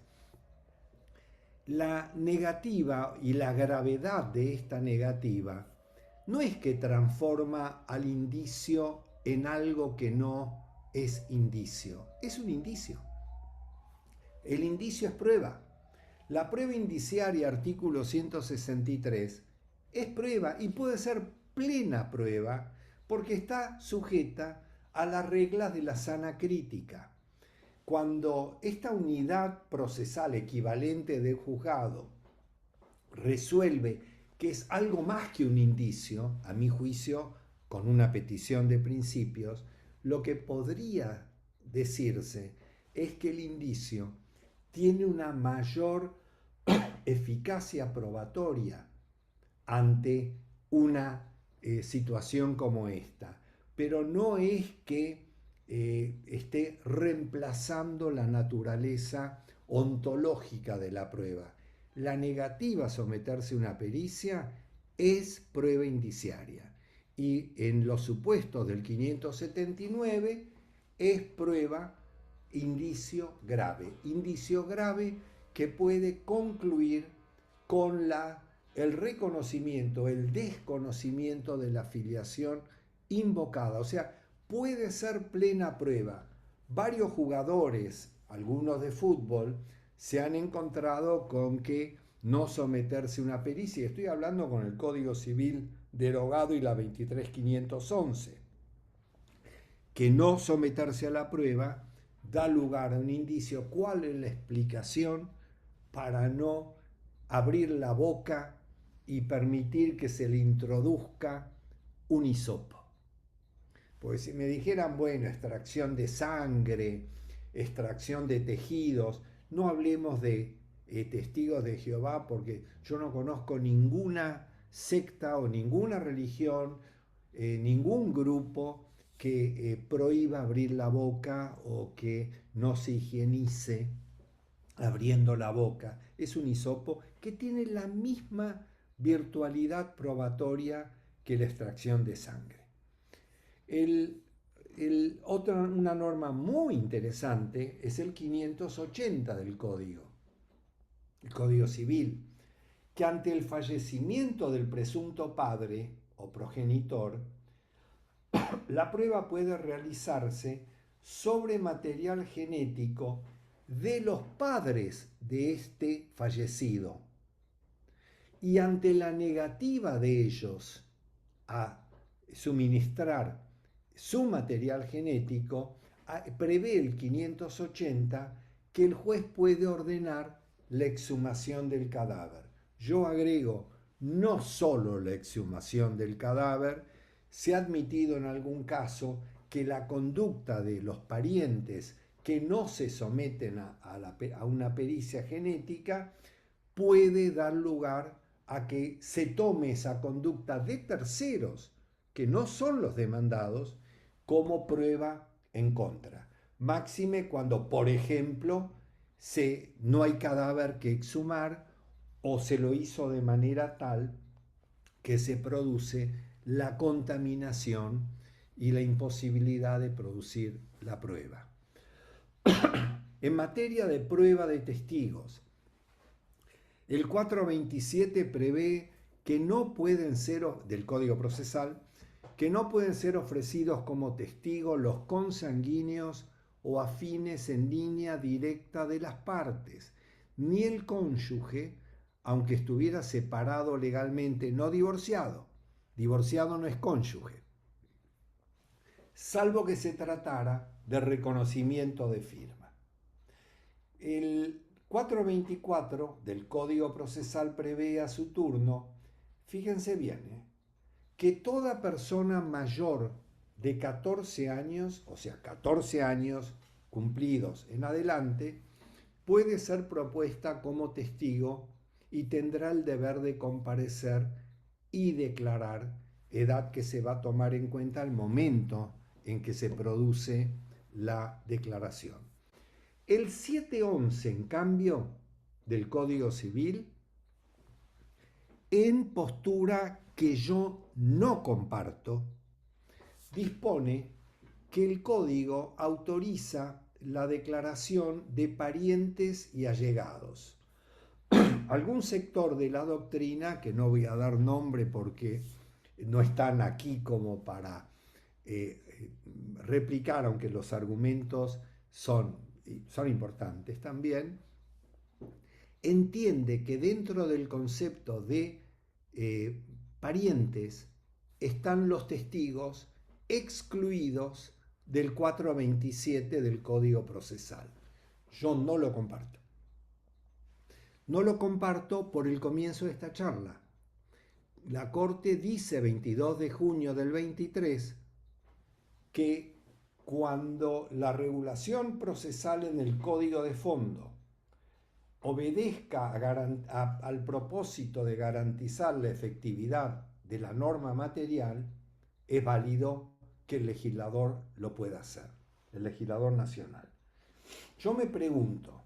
la negativa y la gravedad de esta negativa no es que transforma al indicio en algo que no es indicio, es un indicio. El indicio es prueba. La prueba indiciaria, artículo 163, es prueba y puede ser plena prueba porque está sujeta a las reglas de la sana crítica. Cuando esta unidad procesal equivalente del juzgado resuelve que es algo más que un indicio, a mi juicio, con una petición de principios, lo que podría decirse es que el indicio tiene una mayor eficacia probatoria ante una situación como esta, pero no es que esté reemplazando la naturaleza ontológica de la prueba. La negativa a someterse a una pericia es prueba indiciaria. Y en los supuestos del 579 es prueba indicio grave que puede concluir con el reconocimiento, el desconocimiento de la filiación invocada. O sea, puede ser plena prueba. Varios jugadores, algunos de fútbol, se han encontrado con que no someterse a una pericia. Estoy hablando con el Código Civil derogado y la 23511, que no someterse a la prueba da lugar a un indicio. ¿Cuál es la explicación para no abrir la boca y permitir que se le introduzca un hisopo? Pues si me dijeran, bueno, extracción de sangre, extracción de tejidos, no hablemos de testigos de Jehová, porque yo no conozco ninguna secta o ninguna religión, ningún grupo que prohíba abrir la boca o que no se higienice abriendo la boca. Es un hisopo que tiene la misma virtualidad probatoria que la extracción de sangre. Una norma muy interesante es el 580 del Código, el Código Civil, que ante el fallecimiento del presunto padre o progenitor, la prueba puede realizarse sobre material genético de los padres de este fallecido. Y ante la negativa de ellos a suministrar su material genético, prevé el 580 que el juez puede ordenar la exhumación del cadáver. Yo agrego, no solo la exhumación del cadáver, se ha admitido en algún caso que la conducta de los parientes que no se someten a una pericia genética puede dar lugar a que se tome esa conducta de terceros, que no son los demandados, como prueba en contra. Máxime cuando, por ejemplo, no hay cadáver que exhumar o se lo hizo de manera tal que se produce la contaminación y la imposibilidad de producir la prueba. En materia de prueba de testigos, el 427 prevé que no pueden ser, del Código Procesal, que no pueden ser ofrecidos como testigos los consanguíneos o afines en línea directa de las partes, ni el cónyuge, aunque estuviera separado legalmente, no divorciado. Divorciado no es cónyuge, salvo que se tratara de reconocimiento de firma. El 424 del Código Procesal prevé a su turno, fíjense bien, que toda persona mayor de 14 años, o sea, 14 años cumplidos en adelante, puede ser propuesta como testigo y tendrá el deber de comparecer y declarar, edad que se va a tomar en cuenta al momento en que se produce la declaración. El 711, en cambio, del Código Civil, en postura que yo no comparto, dispone que el Código autoriza la declaración de parientes y allegados. Algún sector de la doctrina, que no voy a dar nombre porque no están aquí como para replicar, aunque los argumentos son importantes también, entiende que dentro del concepto de parientes están los testigos excluidos del 427 del Código Procesal. Yo no lo comparto. No lo comparto por el comienzo de esta charla. La Corte dice 22 de junio del 23 que cuando la regulación procesal en el Código de Fondo obedezca al propósito de garantizar la efectividad de la norma material, es válido que el legislador lo pueda hacer, el legislador nacional. Yo me pregunto,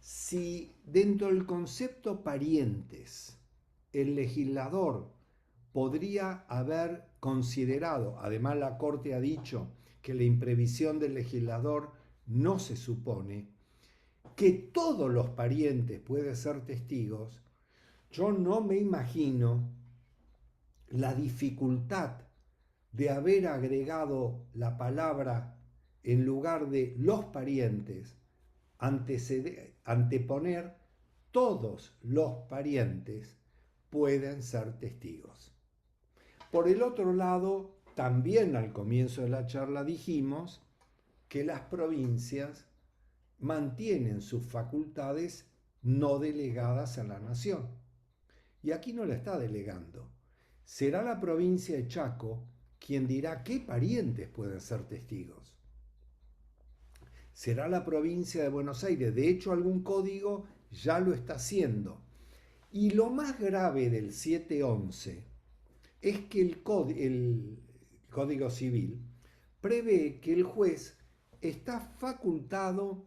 Si dentro del concepto parientes el legislador podría haber considerado, además la Corte ha dicho que la imprevisión del legislador no se supone, que todos los parientes pueden ser testigos, yo no me imagino la dificultad de haber agregado la palabra en lugar de los parientes, anteponer todos los parientes pueden ser testigos. Por el otro lado, también al comienzo de la charla dijimos que las provincias mantienen sus facultades no delegadas a la nación. Y aquí no la está delegando. Será la provincia de Chaco quien dirá qué parientes pueden ser testigos. Será la provincia de Buenos Aires. De hecho, algún código ya lo está haciendo. Y lo más grave del 711 es que el Código Civil prevé que el juez está facultado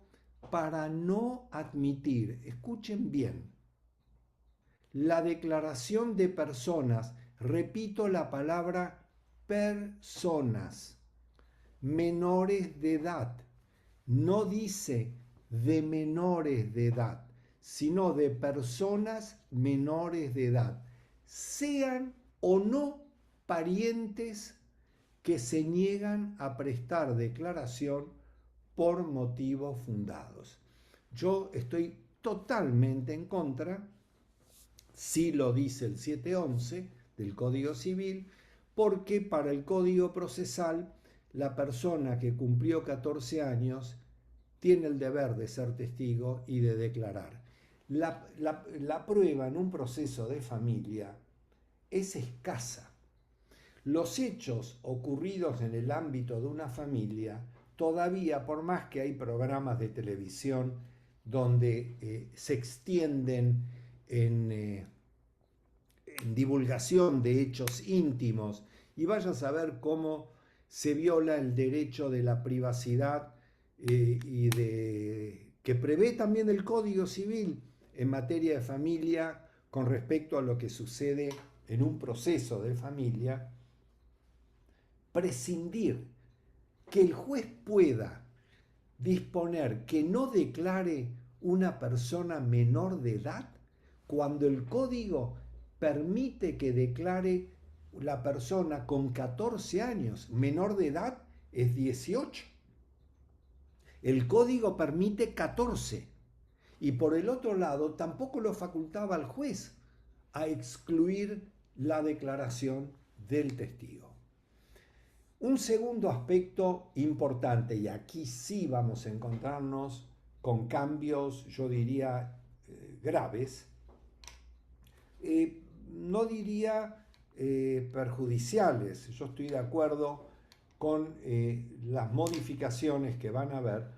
para no admitir, escuchen bien, la declaración de personas, repito la palabra personas, menores de edad. No dice de menores de edad, sino de personas menores de edad, sean o no parientes que se niegan a prestar declaración por motivos fundados. Yo estoy totalmente en contra, si lo dice el 711 del Código Civil, porque para el Código Procesal la persona que cumplió 14 años tiene el deber de ser testigo y de declarar. La prueba en un proceso de familia es escasa. Los hechos ocurridos en el ámbito de una familia, todavía, por más que hay programas de televisión donde se extienden en divulgación de hechos íntimos, y vaya a saber cómo se viola el derecho de la privacidad que prevé también el Código Civil en materia de familia con respecto a lo que sucede en un proceso de familia, prescindir, que el juez pueda disponer que no declare una persona menor de edad cuando el código permite que declare la persona con 14 años, menor de edad es 18. El código permite 14 y por el otro lado tampoco lo facultaba al juez a excluir la declaración del testigo. Un segundo aspecto importante, y aquí sí vamos a encontrarnos con cambios, yo diría, graves, no diría perjudiciales. Yo estoy de acuerdo con las modificaciones que van a haber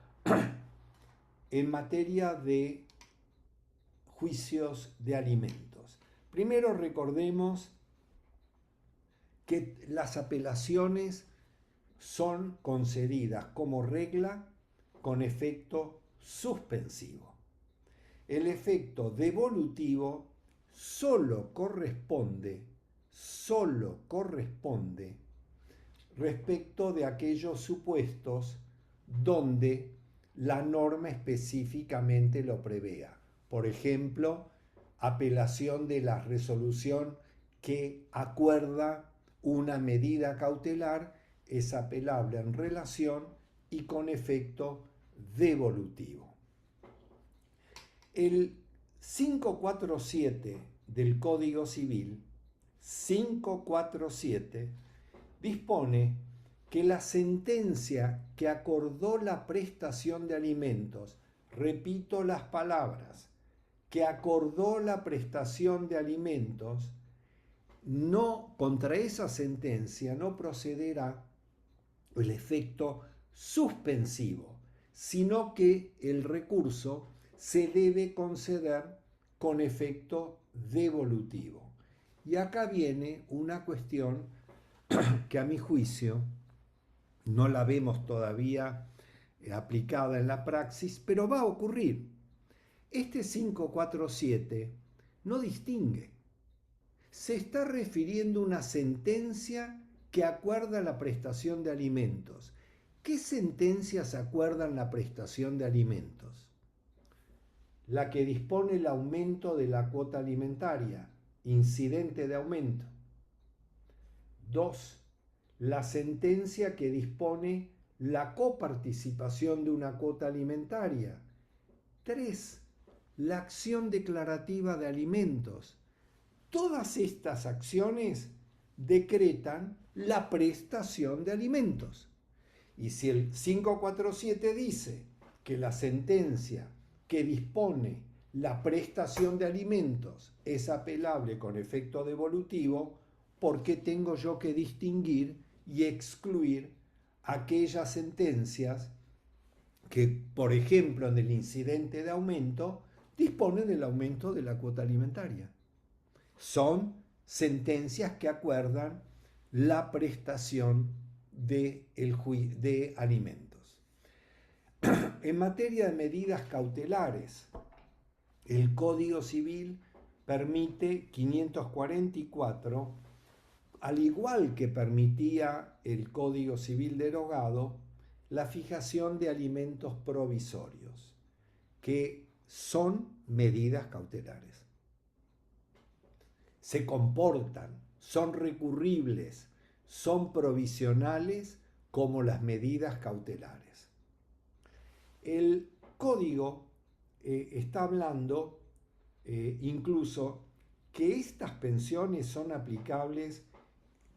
en materia de juicios de alimentos. Primero recordemos que las apelaciones son concedidas como regla con efecto suspensivo. El efecto devolutivo solo corresponde respecto de aquellos supuestos donde la norma específicamente lo prevea. Por ejemplo, apelación de la resolución que acuerda una medida cautelar es apelable en relación y con efecto devolutivo. El 547 del Código Civil, 547, dispone que la sentencia que acordó la prestación de alimentos, repito las palabras, que acordó la prestación de alimentos, no, contra esa sentencia no procederá el efecto suspensivo, sino que el recurso se debe conceder con efecto devolutivo. Y acá viene una cuestión que a mi juicio no la vemos todavía aplicada en la praxis, pero va a ocurrir. Este 547 no distingue. Se está refiriendo a una sentencia que acuerda la prestación de alimentos. ¿Qué sentencias acuerdan la prestación de alimentos? La que dispone el aumento de la cuota alimentaria, incidente de aumento. 2. La sentencia que dispone la coparticipación de una cuota alimentaria. 3. La acción declarativa de alimentos. Todas estas acciones decretan la prestación de alimentos. Y si el 547 dice que la sentencia que dispone la prestación de alimentos es apelable con efecto devolutivo, ¿por qué tengo yo que distinguir y excluir aquellas sentencias que, por ejemplo, en el incidente de aumento, disponen del aumento de la cuota alimentaria? Son sentencias que acuerdan la prestación de alimentos. En materia de medidas cautelares, el Código Civil permite 544, al igual que permitía el Código Civil derogado, la fijación de alimentos provisorios, que son medidas cautelares. Se comportan, son recurribles, son provisionales como las medidas cautelares. El código está hablando incluso que estas pensiones son aplicables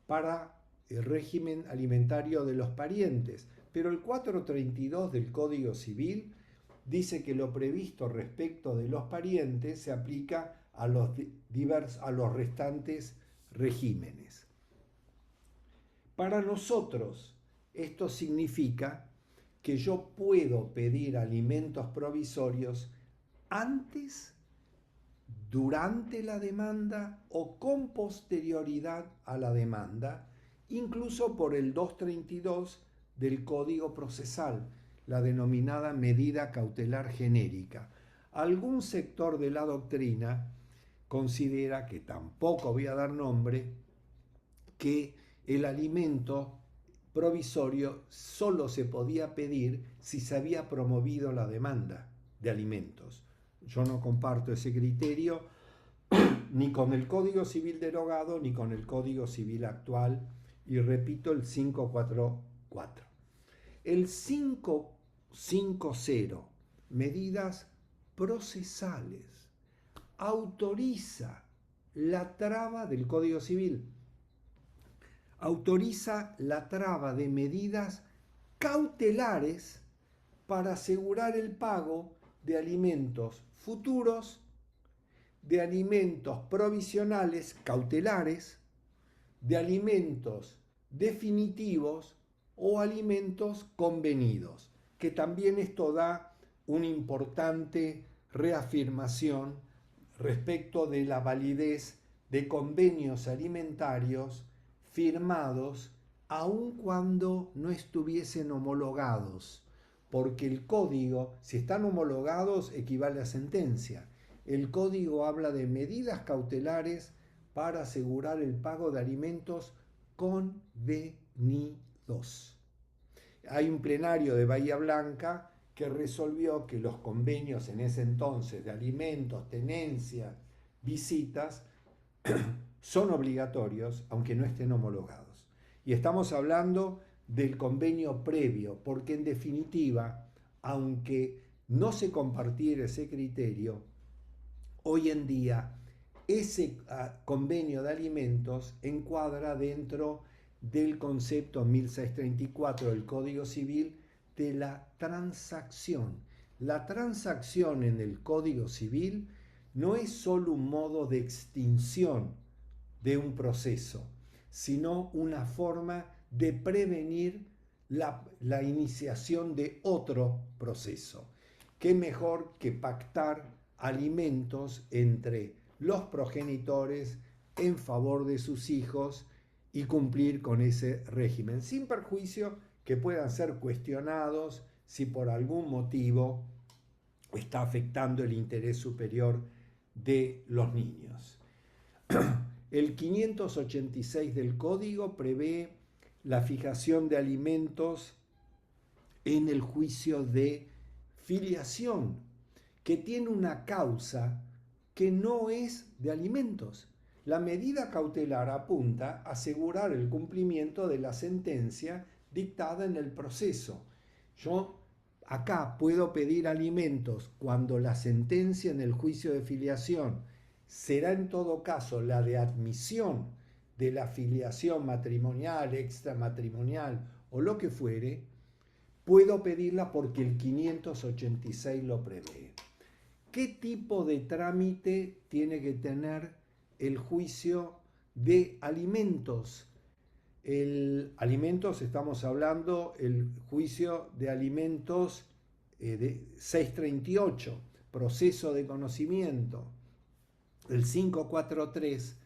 para el régimen alimentario de los parientes, pero el 432 del Código Civil dice que lo previsto respecto de los parientes se aplica a los restantes regímenes. Para nosotros, esto significa que yo puedo pedir alimentos provisorios antes, durante la demanda o con posterioridad a la demanda, incluso por el 232 del Código Procesal, la denominada medida cautelar genérica. Algún sector de la doctrina considera, que tampoco voy a dar nombre, que el alimento provisorio solo se podía pedir si se había promovido la demanda de alimentos. Yo no comparto ese criterio ni con el Código Civil derogado ni con el Código Civil actual, y repito, el 544. El 550, medidas procesales, autoriza la traba del Código Civil, autoriza la traba de medidas cautelares para asegurar el pago de alimentos futuros, de alimentos provisionales cautelares, de alimentos definitivos o alimentos convenidos, que también esto da una importante reafirmación respecto de la validez de convenios alimentarios firmados aun cuando no estuviesen homologados, porque el código, si están homologados, equivale a sentencia. El código habla de medidas cautelares para asegurar el pago de alimentos convenidos. Hay un plenario de Bahía Blanca que resolvió que los convenios en ese entonces de alimentos, tenencias, visitas, son obligatorios, aunque no estén homologados. Y estamos hablando del convenio previo, porque en definitiva, aunque no se compartiera ese criterio, hoy en día ese convenio de alimentos encuadra dentro del concepto 1634 del Código Civil de la transacción. La transacción en el Código Civil no es solo un modo de extinción de un proceso, sino una forma de prevenir la iniciación de otro proceso. ¿Qué mejor que pactar alimentos entre los progenitores en favor de sus hijos y cumplir con ese régimen, sin perjuicio que puedan ser cuestionados si por algún motivo está afectando el interés superior de los niños. El 586 del Código prevé la fijación de alimentos en el juicio de filiación, que tiene una causa que no es de alimentos. La medida cautelar apunta a asegurar el cumplimiento de la sentencia dictada en el proceso. Yo acá puedo pedir alimentos cuando la sentencia en el juicio de filiación será en todo caso la de admisión de la filiación matrimonial, extramatrimonial o lo que fuere. Puedo pedirla porque el 586 lo prevé. ¿Qué tipo de trámite tiene que tener el juicio de alimentos? Alimentos, estamos hablando el juicio de alimentos de 638, proceso de conocimiento. El 543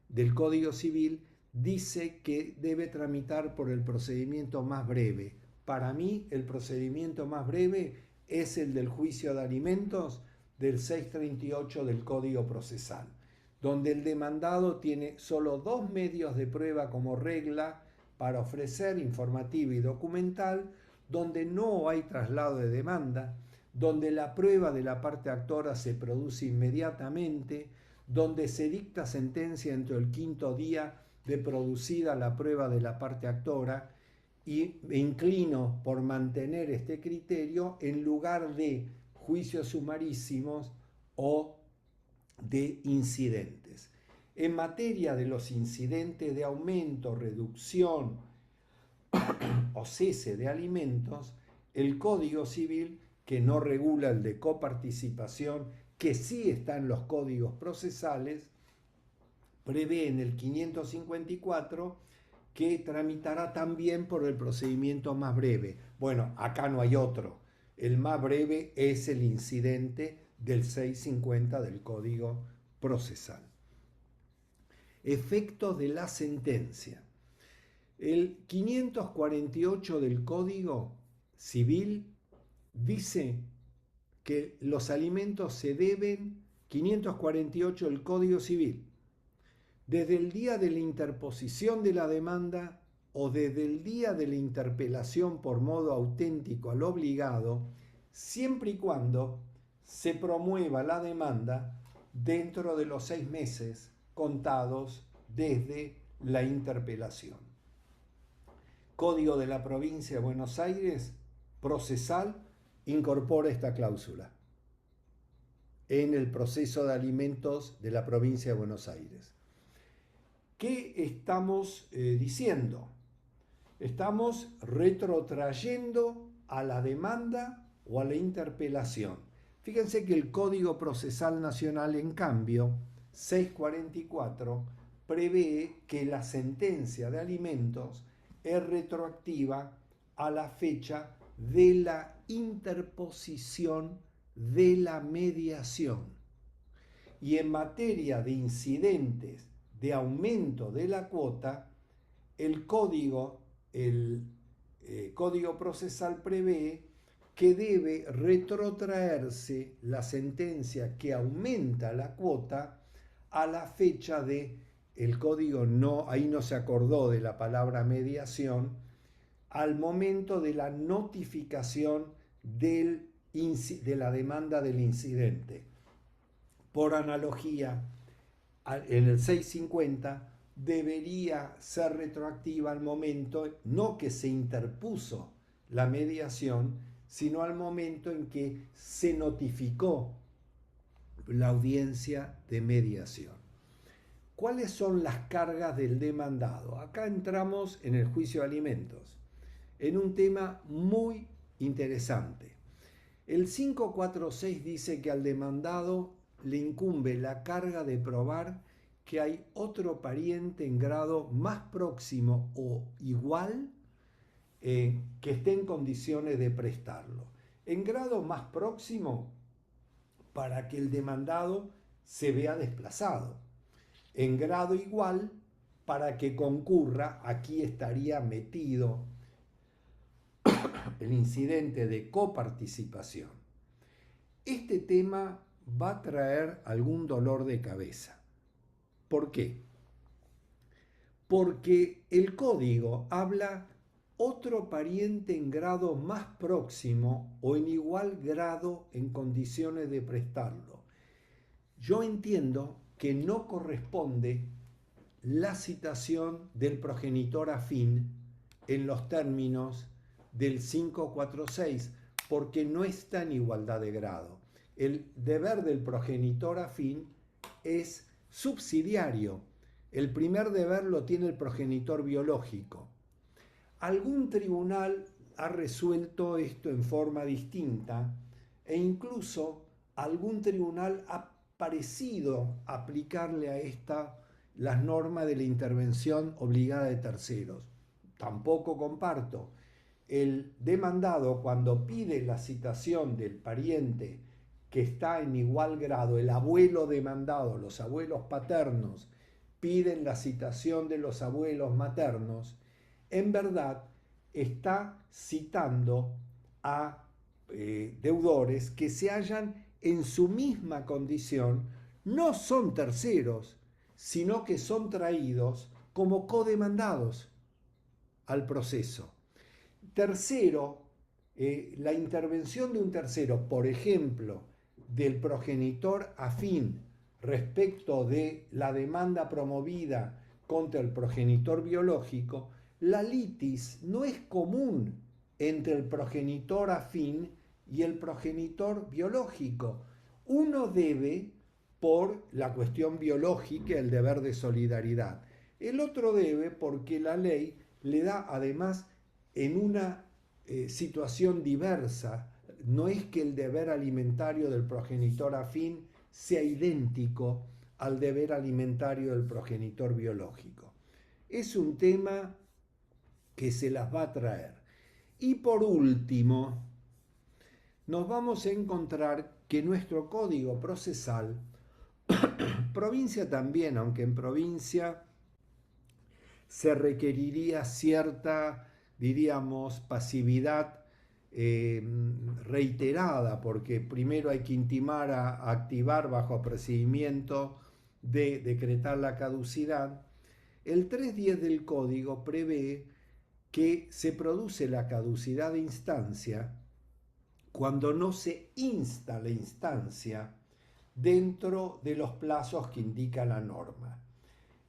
del Código Civil dice que debe tramitar por el procedimiento más breve. Para mí, el procedimiento más breve es el del juicio de alimentos del 638 del Código Procesal, donde el demandado tiene solo 2 medios de prueba como regla para ofrecer, informativa y documental, donde no hay traslado de demanda, donde la prueba de la parte actora se produce inmediatamente, donde se dicta sentencia entre el 5º día de producida la prueba de la parte actora, y me inclino por mantener este criterio en lugar de juicios sumarísimos o de incidentes. En materia de los incidentes de aumento, reducción o cese de alimentos, el Código Civil, que no regula el de coparticipación, que sí está en los códigos procesales, prevé en el 554 que tramitará también por el procedimiento más breve. Bueno, acá no hay otro. El más breve es el incidente del 650 del Código Procesal. Efectos de la sentencia. El 548 del Código Civil dice que los alimentos se deben, 548 del Código Civil, desde el día de la interposición de la demanda o desde el día de la interpelación por modo auténtico al obligado, siempre y cuando se promueva la demanda dentro de los 6 meses contados desde la interpelación. Código de la Provincia de Buenos Aires, procesal, incorpora esta cláusula en el proceso de alimentos de la Provincia de Buenos Aires. ¿Qué estamos diciendo? Estamos retrotrayendo a la demanda o a la interpelación. Fíjense que el Código Procesal Nacional, en cambio, 644, prevé que la sentencia de alimentos es retroactiva a la fecha de la interposición de la mediación. Y en materia de incidentes de aumento de la cuota, el Código Procesal prevé que debe retrotraerse la sentencia que aumenta la cuota a la fecha de, el Código no, ahí no se acordó de la palabra mediación, al momento de la notificación de la demanda del incidente. Por analogía, en el 650 debería ser retroactiva al momento, no que se interpuso la mediación, sino al momento en que se notificó la audiencia de mediación. ¿Cuáles son las cargas del demandado? Acá entramos en el juicio de alimentos, en un tema muy interesante. El 546 dice que al demandado le incumbe la carga de probar que hay otro pariente en grado más próximo o igual que esté en condiciones de prestarlo. En grado más próximo, para que el demandado se vea desplazado. En grado igual, para que concurra, aquí estaría metido el incidente de coparticipación. Este tema va a traer algún dolor de cabeza. ¿Por qué? Porque el código habla otro pariente en grado más próximo o en igual grado en condiciones de prestarlo. Yo entiendo que no corresponde la citación del progenitor afín en los términos del 546 porque no está en igualdad de grado. El deber del progenitor afín es subsidiario. El primer deber lo tiene el progenitor biológico. Algún tribunal ha resuelto esto en forma distinta e incluso algún tribunal ha parecido aplicarle a esta las normas de la intervención obligada de terceros. Tampoco comparto. El demandado, cuando pide la citación del pariente que está en igual grado, el abuelo demandado, los abuelos paternos, piden la citación de los abuelos maternos, en verdad está citando a deudores que se hallan en su misma condición, no son terceros, sino que son traídos como codemandados al proceso. Tercero, la intervención de un tercero, por ejemplo, del progenitor afín respecto de la demanda promovida contra el progenitor biológico, la litis no es común entre el progenitor afín y el progenitor biológico. Uno debe por la cuestión biológica, el deber de solidaridad. El otro debe porque la ley le da además en una situación diversa. No es que el deber alimentario del progenitor afín sea idéntico al deber alimentario del progenitor biológico. Es un tema que se las va a traer. Y por último, nos vamos a encontrar que nuestro código procesal, provincia también, aunque en provincia se requeriría cierta, diríamos, pasividad reiterada, porque primero hay que intimar a activar bajo procedimiento de decretar la caducidad. El 310 del código prevé que se produce la caducidad de instancia cuando no se insta la instancia dentro de los plazos que indica la norma.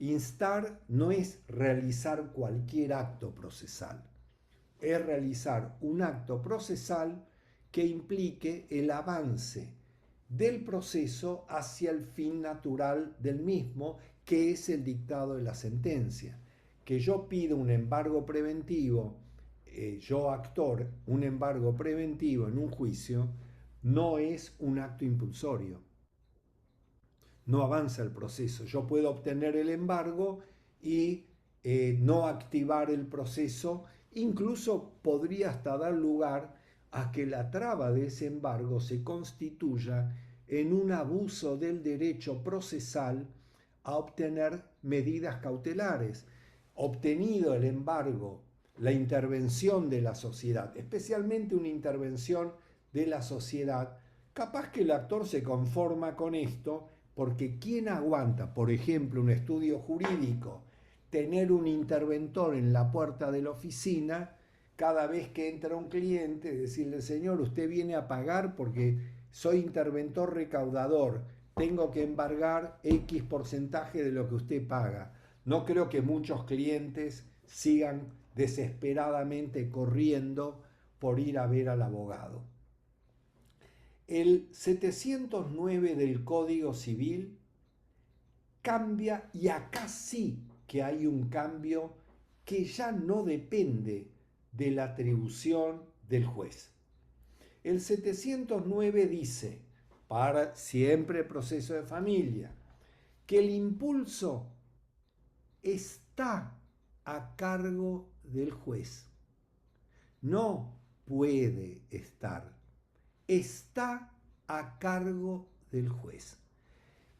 Instar no es realizar cualquier acto procesal, es realizar un acto procesal que implique el avance del proceso hacia el fin natural del mismo, que es el dictado de la sentencia. Que yo pido un embargo preventivo, yo actor, un embargo preventivo en un juicio, no es un acto impulsorio. No avanza el proceso. Yo puedo obtener el embargo y no activar el proceso, incluso podría hasta dar lugar a que la traba de ese embargo se constituya en un abuso del derecho procesal a obtener medidas cautelares. Obtenido el embargo, la intervención de la sociedad, especialmente una intervención de la sociedad, capaz que el actor se conforma con esto, porque ¿quién aguanta, por ejemplo, un estudio jurídico, tener un interventor en la puerta de la oficina cada vez que entra un cliente, decirle, señor, usted viene a pagar porque soy interventor recaudador, tengo que embargar X porcentaje de lo que usted paga? No creo que muchos clientes sigan desesperadamente corriendo por ir a ver al abogado. El 709 del Código Civil cambia, y acá sí que hay un cambio que ya no depende de la atribución del juez. El 709 dice, para siempre proceso de familia, que el impulso está a cargo del juez. No puede estar. Está a cargo del juez.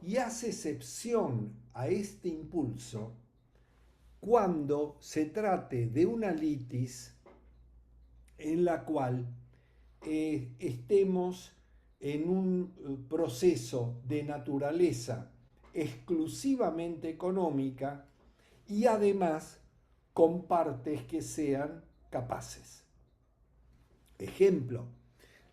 Y hace excepción a este impulso cuando se trate de una litis en la cual estemos en un proceso de naturaleza exclusivamente económica y además con partes que sean capaces. Ejemplo,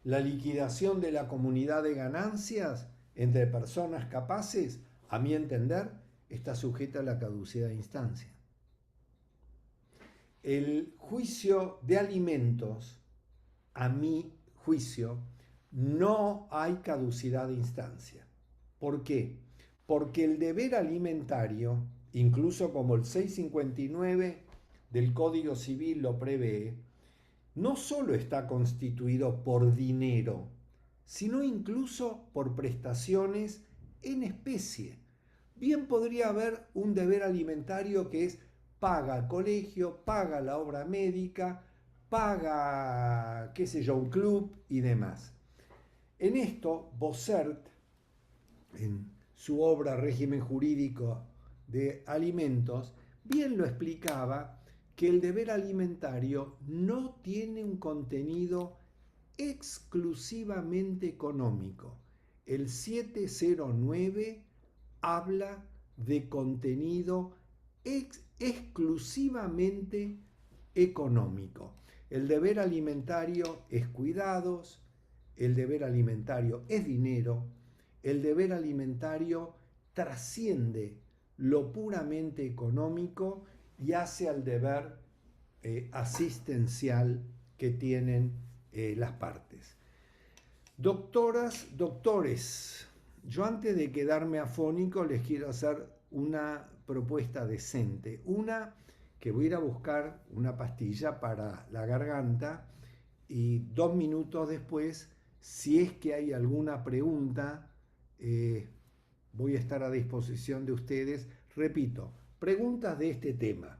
la liquidación de la comunidad de ganancias entre personas capaces, a mi entender, está sujeta a la caducidad de instancia. El juicio de alimentos, a mi juicio, no hay caducidad de instancia. ¿Por qué? Porque el deber alimentario, incluso como el 659 del Código Civil lo prevé, no solo está constituido por dinero, sino incluso por prestaciones en especie. Bien podría haber un deber alimentario que es paga el colegio, paga la obra médica, paga, qué sé yo, un club y demás. En esto, Bossert, en su obra Régimen Jurídico de Alimentos, bien lo explicaba que el deber alimentario no tiene un contenido exclusivamente económico. El 709 habla de contenido exclusivamente económico. El deber alimentario es cuidados, el deber alimentario es dinero, el deber alimentario trasciende lo puramente económico y hace al deber asistencial que tienen las partes. Doctoras, doctores, yo antes de quedarme afónico les quiero hacer una propuesta decente. Una, que voy a ir a buscar una pastilla para la garganta y 2 minutos después, si es que hay alguna pregunta, eh, voy a estar a disposición de ustedes. Repito, preguntas de este tema,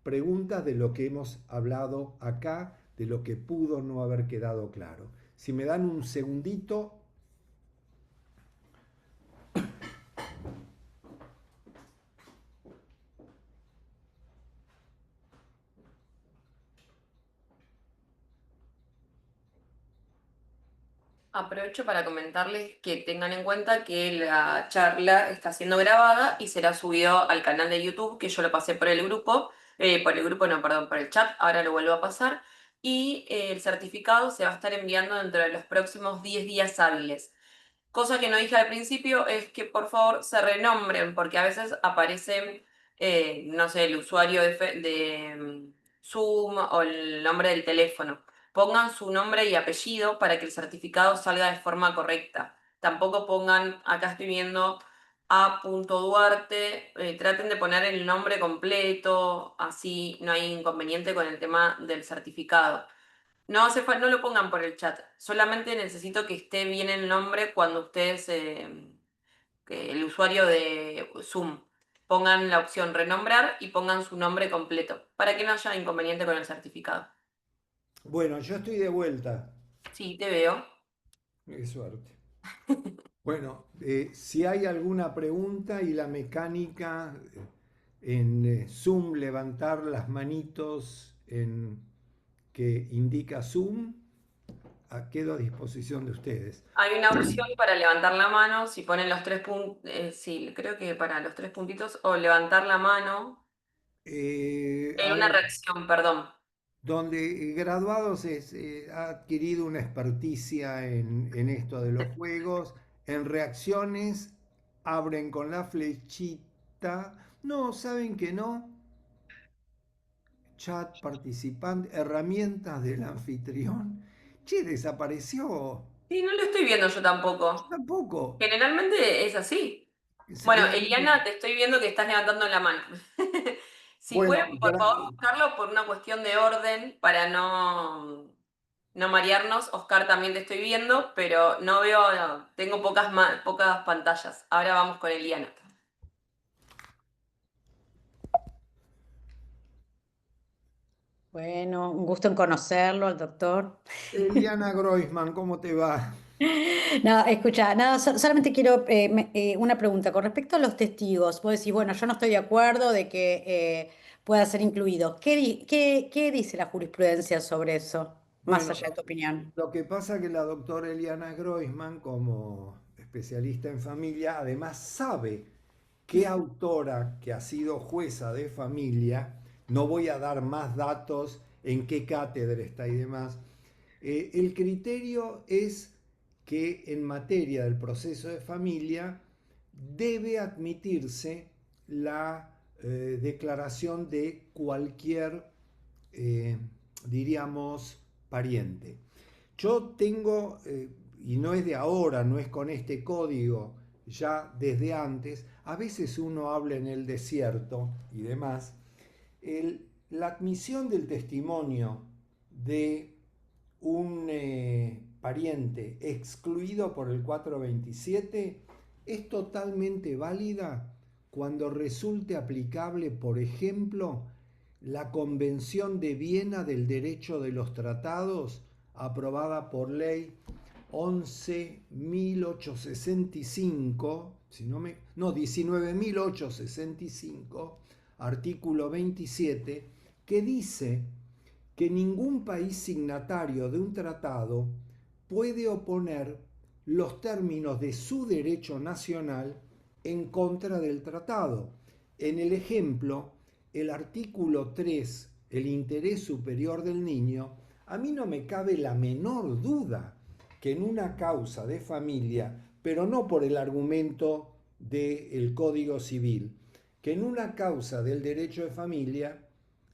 preguntas de lo que hemos hablado acá, de lo que pudo no haber quedado claro. Si me dan un segundito. Aprovecho para comentarles que tengan en cuenta que la charla está siendo grabada y será subido al canal de YouTube, que yo lo pasé por el grupo no, perdón, por el chat, ahora lo vuelvo a pasar, y el certificado se va a estar enviando dentro de los próximos 10 días hábiles. Cosa que no dije al principio es que por favor se renombren, porque a veces aparecen, no sé, el usuario de Zoom o el nombre del teléfono. Pongan su nombre y apellido para que el certificado salga de forma correcta. Tampoco pongan, acá estoy viendo A. Duarte, traten de poner el nombre completo, así no hay inconveniente con el tema del certificado. No hace falta, no lo pongan por el chat. Solamente necesito que esté bien el nombre cuando ustedes, que el usuario de Zoom, pongan la opción renombrar y pongan su nombre completo, para que no haya inconveniente con el certificado. Bueno, yo estoy de vuelta. Sí, te veo. Qué suerte. Bueno, si hay alguna pregunta y la mecánica en Zoom, levantar las manitos en que indica Zoom, quedo a disposición de ustedes. Hay una opción para levantar la mano, si ponen los tres puntos, sí, creo que para los tres puntitos, o levantar la mano A en una ver, reacción, perdón. donde graduados ha adquirido una experticia en esto de los juegos, en reacciones abren con la flechita. No, ¿saben que no? Chat, participante, herramientas del anfitrión. Che, desapareció. Sí, no lo estoy viendo yo Yo tampoco. tampoco. Generalmente es así. Bueno, Es- Eliana, te estoy viendo que estás levantando la mano. Si Bueno, pueden, por favor, buscarlo por una cuestión de orden para no marearnos. Oscar, también te estoy viendo, pero no veo, no, tengo pocas pantallas. Ahora vamos con Eliana. Bueno, un gusto en conocerlo, al doctor. Eliana Groisman, ¿cómo te va? No, escucha, nada, solamente quiero una pregunta con respecto a los testigos. Vos decís, bueno, yo no estoy de acuerdo de que pueda ser incluido. ¿Qué dice la jurisprudencia sobre eso? más Bueno, allá de tu opinión. lo que pasa es que la doctora Eliana Groisman, como especialista en familia, además sabe qué autora que ha sido jueza de familia, no voy a dar más datos en qué cátedra está y demás, el criterio es que en materia del proceso de familia debe admitirse la declaración de cualquier, eh, diríamos, pariente. Yo tengo, y no es de ahora, no es con este código, ya desde antes, a veces uno habla en el desierto y demás, la admisión del testimonio de un pariente excluido por el 427 es totalmente válida cuando resulte aplicable, por ejemplo, la Convención de Viena del Derecho de los Tratados, aprobada por ley 11.865, si no me, no, 19.865, artículo 27, que dice que ningún país signatario de un tratado puede oponer los términos de su derecho nacional en contra del tratado. En el ejemplo, el artículo 3, el interés superior del niño, a mí no me cabe la menor duda que en una causa de familia, pero no por el argumento del Código Civil, que en una causa del derecho de familia,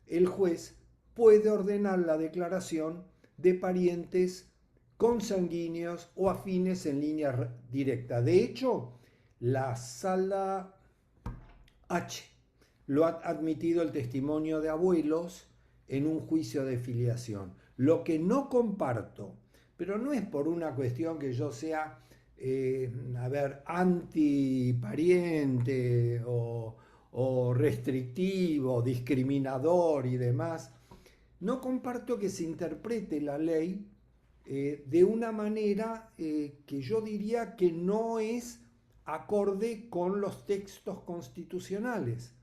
el juez puede ordenar la declaración de parientes consanguíneos o afines en línea directa. De hecho, la sala H lo ha admitido el testimonio de abuelos en un juicio de filiación. Lo que no comparto, pero no es por una cuestión que yo sea, antipariente o restrictivo, discriminador y demás, no comparto que se interprete la ley de una manera que yo diría que no es acorde con los textos constitucionales.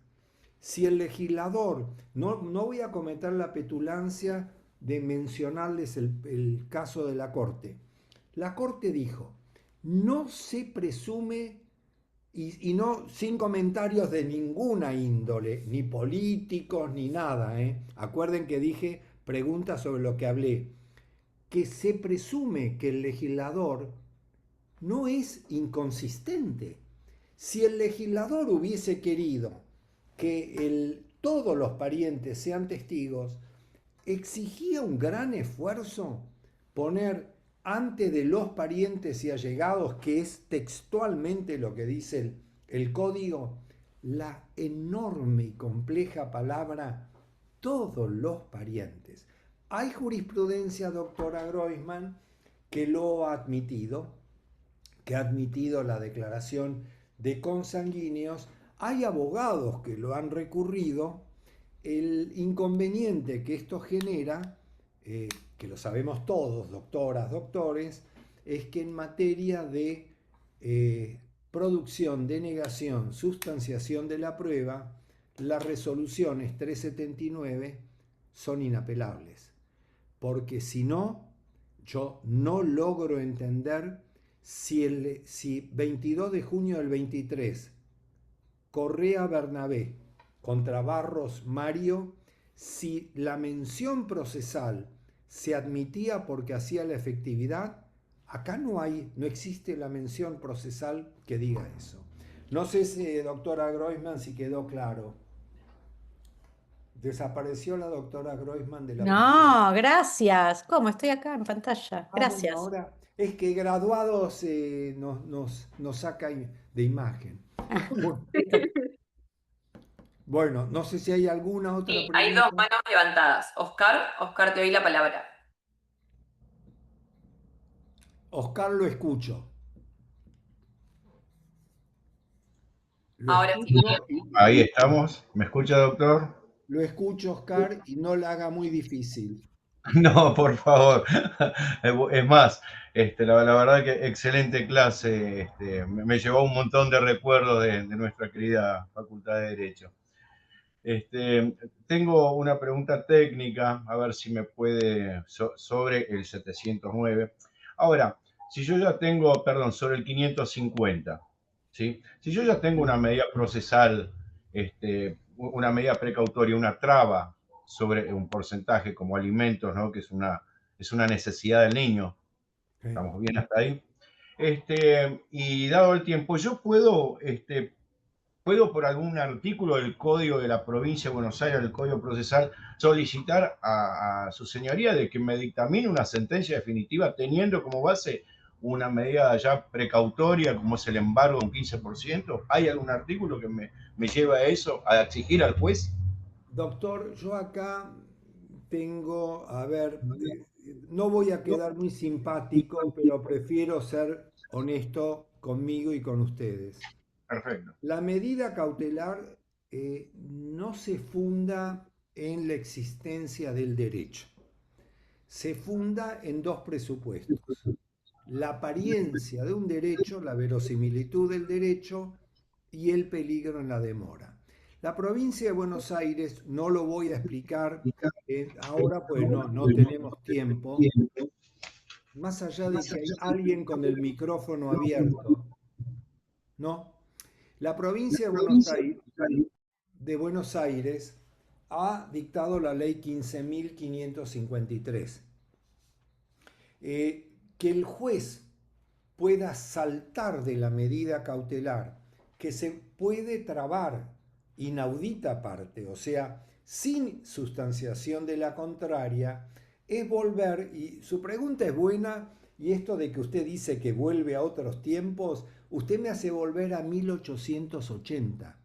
Si el legislador, no voy a cometer la petulancia de mencionarles el caso de la Corte dijo, no se presume, y no sin comentarios de ninguna índole, ni políticos, ni nada. Acuerden que dije preguntas sobre lo que hablé, que se presume que el legislador no es inconsistente. Si el legislador hubiese querido que todos los parientes sean testigos, exigía un gran esfuerzo poner antes de los parientes y allegados, que es textualmente lo que dice el código, la enorme y compleja palabra todos los parientes. Hay jurisprudencia, doctora Groisman, que lo ha admitido, que ha admitido la declaración de consanguíneos. Hay abogados que lo han recurrido. El inconveniente que esto genera, que lo sabemos todos, doctoras, doctores, es que en materia de producción, denegación, sustanciación de la prueba, las resoluciones 379 son inapelables. Porque si no, yo no logro entender si 22 de junio del 23, Correa Bernabé contra Barros Mario, si la mención procesal se admitía porque hacía la efectividad, acá no existe la mención procesal que diga eso. No sé si, doctora Groisman, si quedó claro. Desapareció la doctora Groisman de la pantalla. No, gracias. ¿Cómo? Estoy acá en pantalla. Bueno, Gracias. ahora es que graduados nos saca de imagen. Bueno, bueno, no sé si hay alguna otra Sí, hay dos pregunta. manos levantadas. Oscar, te doy la palabra. Oscar, lo escucho. Lo Ahora sí. escucho, Ahí estamos. ¿Me escucha, doctor? lo escucho, Oscar, y no la haga muy difícil. No, por favor. Es más, la verdad que excelente clase. Me llevó un montón de recuerdos de nuestra querida Facultad de Derecho. Tengo una pregunta técnica, a ver si me puede, sobre el 709. Ahora, si yo ya tengo, perdón, sobre el 550, ¿sí? Si yo ya tengo una medida procesal, una medida precautoria, una traba sobre un porcentaje como alimentos, ¿no? Que es una necesidad del niño. Sí. ¿Estamos bien hasta ahí? Y dado el tiempo, yo puedo por algún artículo del Código de la Provincia de Buenos Aires, del Código Procesal, solicitar a su señoría de que me dictamine una sentencia definitiva teniendo como base una medida ya precautoria como es el embargo de un 15%. ¿Hay algún artículo que me lleva a eso, a exigir al juez? Doctor, yo acá tengo, a ver, no voy a quedar muy simpático, pero prefiero ser honesto conmigo y con ustedes. Perfecto. La medida cautelar no se funda en la existencia del derecho, se funda en dos presupuestos: la apariencia de un derecho, la verosimilitud del derecho y el peligro en la demora. La provincia de Buenos Aires, no lo voy a explicar ahora, pues no tenemos tiempo, más allá de que hay alguien con el micrófono abierto, ¿no? La provincia de Buenos Aires ha dictado la ley 15.553. Que el juez pueda saltar de la medida cautelar, que se puede trabar inaudita parte, o sea, sin sustanciación de la contraria, es volver, y su pregunta es buena, y esto de que usted dice que vuelve a otros tiempos, usted me hace volver a 1880.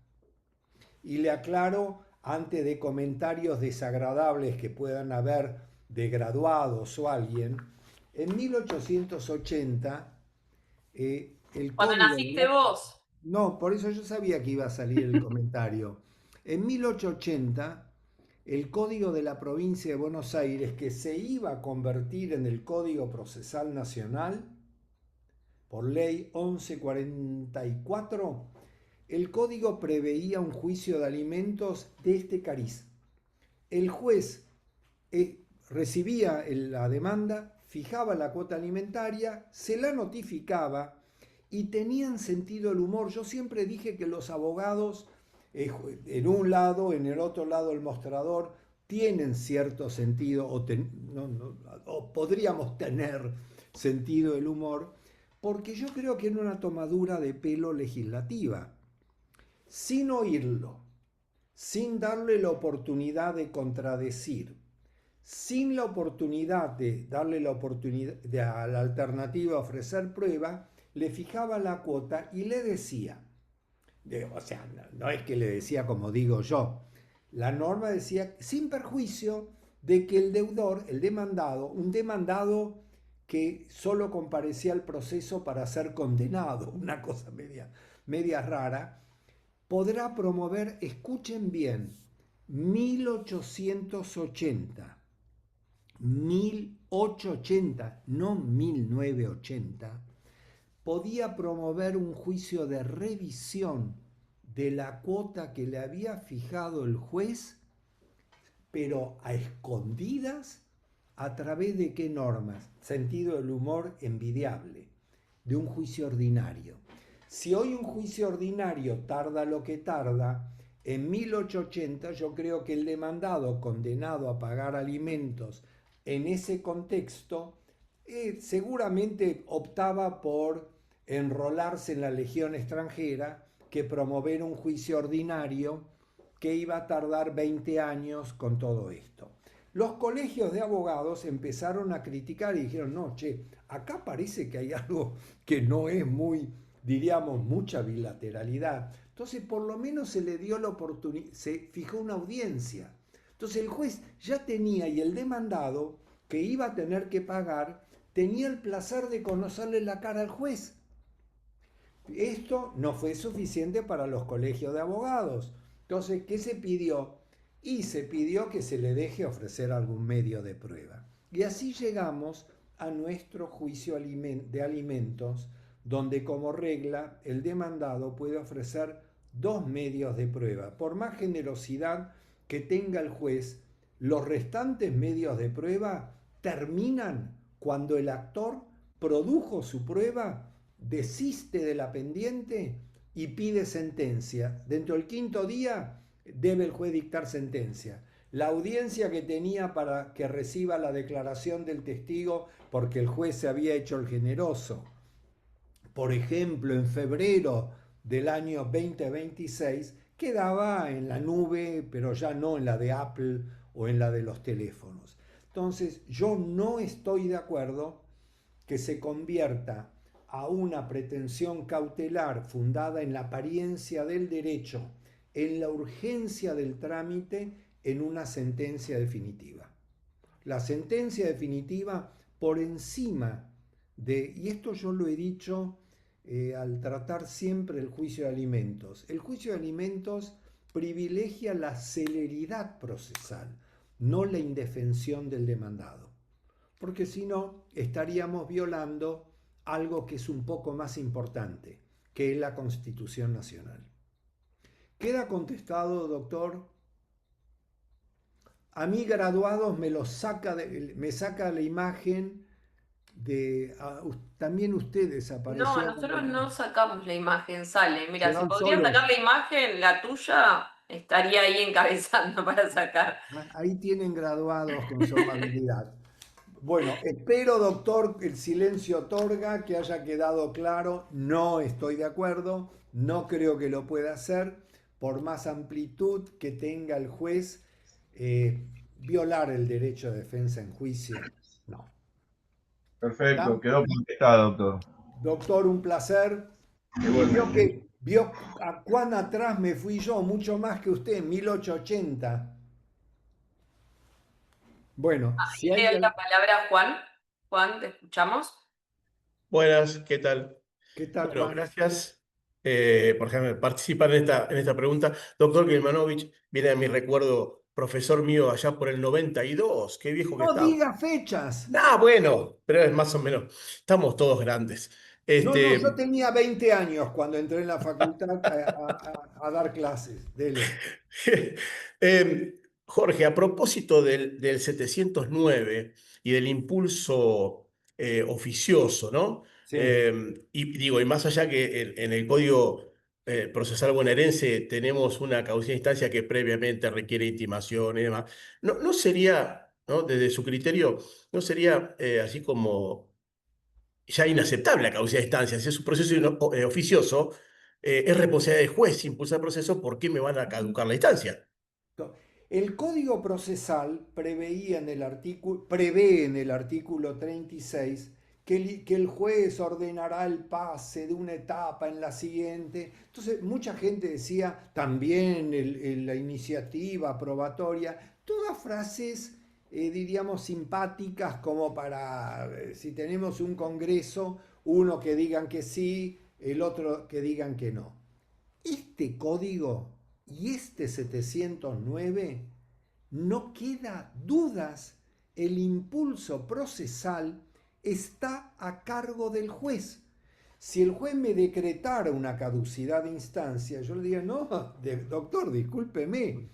Y le aclaro, antes de comentarios desagradables que puedan haber de graduados o alguien, en 1880 el Cuando código de naciste la... vos. No, por eso yo sabía que iba a salir el comentario. En 1880, el Código de la Provincia de Buenos Aires, que se iba a convertir en el Código Procesal Nacional, por ley 1144, el código preveía un juicio de alimentos de este cariz. El juez recibía la demanda, fijaba la cuota alimentaria, se la notificaba y tenían sentido el humor. Yo siempre dije que los abogados, en un lado, en el otro lado el mostrador, tienen cierto sentido o podríamos tener sentido del humor, porque yo creo que era una tomadura de pelo legislativa. Sin oírlo, sin darle la oportunidad de contradecir, sin la oportunidad de darle la oportunidad a la alternativa a ofrecer prueba, le fijaba la cuota y le decía, o sea, no es que le decía como digo yo, la norma decía sin perjuicio de que el deudor, el demandado, un demandado que solo comparecía al proceso para ser condenado, una cosa media rara, podrá promover, escuchen bien, 1880, 1880, no 1980, podía promover un juicio de revisión de la cuota que le había fijado el juez, pero a escondidas, ¿a través de qué normas? Sentido del humor envidiable, de un juicio ordinario. Si hoy un juicio ordinario tarda lo que tarda, en 1880 yo creo que el demandado condenado a pagar alimentos en ese contexto seguramente optaba por enrolarse en la legión extranjera que promover un juicio ordinario que iba a tardar 20 años con todo esto. Los colegios de abogados empezaron a criticar y dijeron, no, che, acá parece que hay algo que no es muy, diríamos, mucha bilateralidad. Entonces, por lo menos se le dio la oportunidad, se fijó una audiencia. Entonces, el juez ya tenía, y el demandado, que iba a tener que pagar, tenía el placer de conocerle la cara al juez. Esto no fue suficiente para los colegios de abogados. Entonces, ¿qué se pidió? Y se pidió que se le deje ofrecer algún medio de prueba. Y así llegamos a nuestro juicio de alimentos, donde como regla el demandado puede ofrecer 2 medios de prueba. Por más generosidad que tenga el juez, los restantes medios de prueba terminan cuando el actor produjo su prueba, desiste de la pendiente y pide sentencia. Dentro del 5.º día debe el juez dictar sentencia. La audiencia que tenía para que reciba la declaración del testigo porque el juez se había hecho el generoso, por ejemplo, en febrero del año 2026, quedaba en la nube, pero ya no en la de Apple o en la de los teléfonos. Entonces, yo no estoy de acuerdo que se convierta a una pretensión cautelar fundada en la apariencia del derecho, en la urgencia del trámite, en una sentencia definitiva. La sentencia definitiva por encima y esto yo lo he dicho al tratar siempre el juicio de alimentos. El juicio de alimentos privilegia la celeridad procesal, no la indefensión del demandado, porque si no estaríamos violando algo que es un poco más importante, que es la Constitución Nacional. ¿Queda contestado, doctor? A mí graduados me saca la imagen de... también ustedes No, aparecieron. nosotros no sacamos la imagen, sale. Se Mira, si van podrías solos. sacar la imagen, la tuya estaría ahí encabezando para sacar. Ahí tienen graduados con su amabilidad. Bueno, espero, doctor, el silencio otorga, que haya quedado claro. No estoy de acuerdo, no creo que lo pueda hacer, por más amplitud que tenga el juez, violar el derecho de defensa en juicio. No. Perfecto, ¿Está? quedó contestado, doctor. Doctor, un placer. Igualmente. Vio a cuán atrás me fui yo, mucho más que usted, 1880. Bueno, si Le hay... doy la palabra a Juan. Juan, ¿te escuchamos? Buenas, ¿qué tal? ¿Qué tal, Bueno, Juan? gracias por dejarme participar en esta pregunta. Doctor Kilmanovich, viene a mi recuerdo, profesor mío allá por el 92, qué viejo que No estaba. diga fechas. Ah, bueno, pero es más o menos, estamos todos grandes. No, no, yo Este, tenía 20 años cuando entré en la facultad a dar clases. Dele. eh, Jorge, a propósito del 709 y del impulso oficioso, ¿no? Sí. Y digo, y más allá que en el Código Procesal Bonaerense tenemos una causa de instancia que previamente requiere intimación y demás, no sería, ¿no? Desde su criterio, no sería así como ya inaceptable la causa de instancia. Si es un proceso oficioso, es responsabilidad del juez impulsar el proceso, ¿por qué me van a caducar la instancia? El Código Procesal prevé en el artículo 36 que el juez ordenará el pase de una etapa en la siguiente. Entonces, mucha gente decía también la iniciativa probatoria, todas frases, diríamos, simpáticas como para, si tenemos un congreso, uno que digan que sí, el otro que digan que no. Este código y este 709, no queda dudas, el impulso procesal está a cargo del juez. Si el juez me decretara una caducidad de instancia, yo le diría, no, doctor, discúlpeme,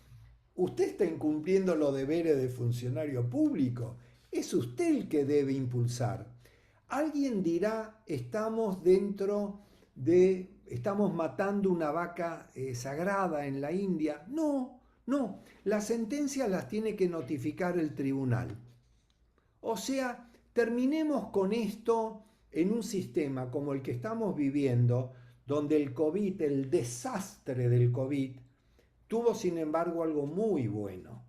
usted está incumpliendo los deberes de funcionario público, es usted el que debe impulsar. Alguien dirá, estamos matando una vaca sagrada en la India. No, no, las sentencias las tiene que notificar el tribunal. O sea, terminemos con esto en un sistema como el que estamos viviendo, donde el COVID, el desastre del COVID, tuvo sin embargo algo muy bueno,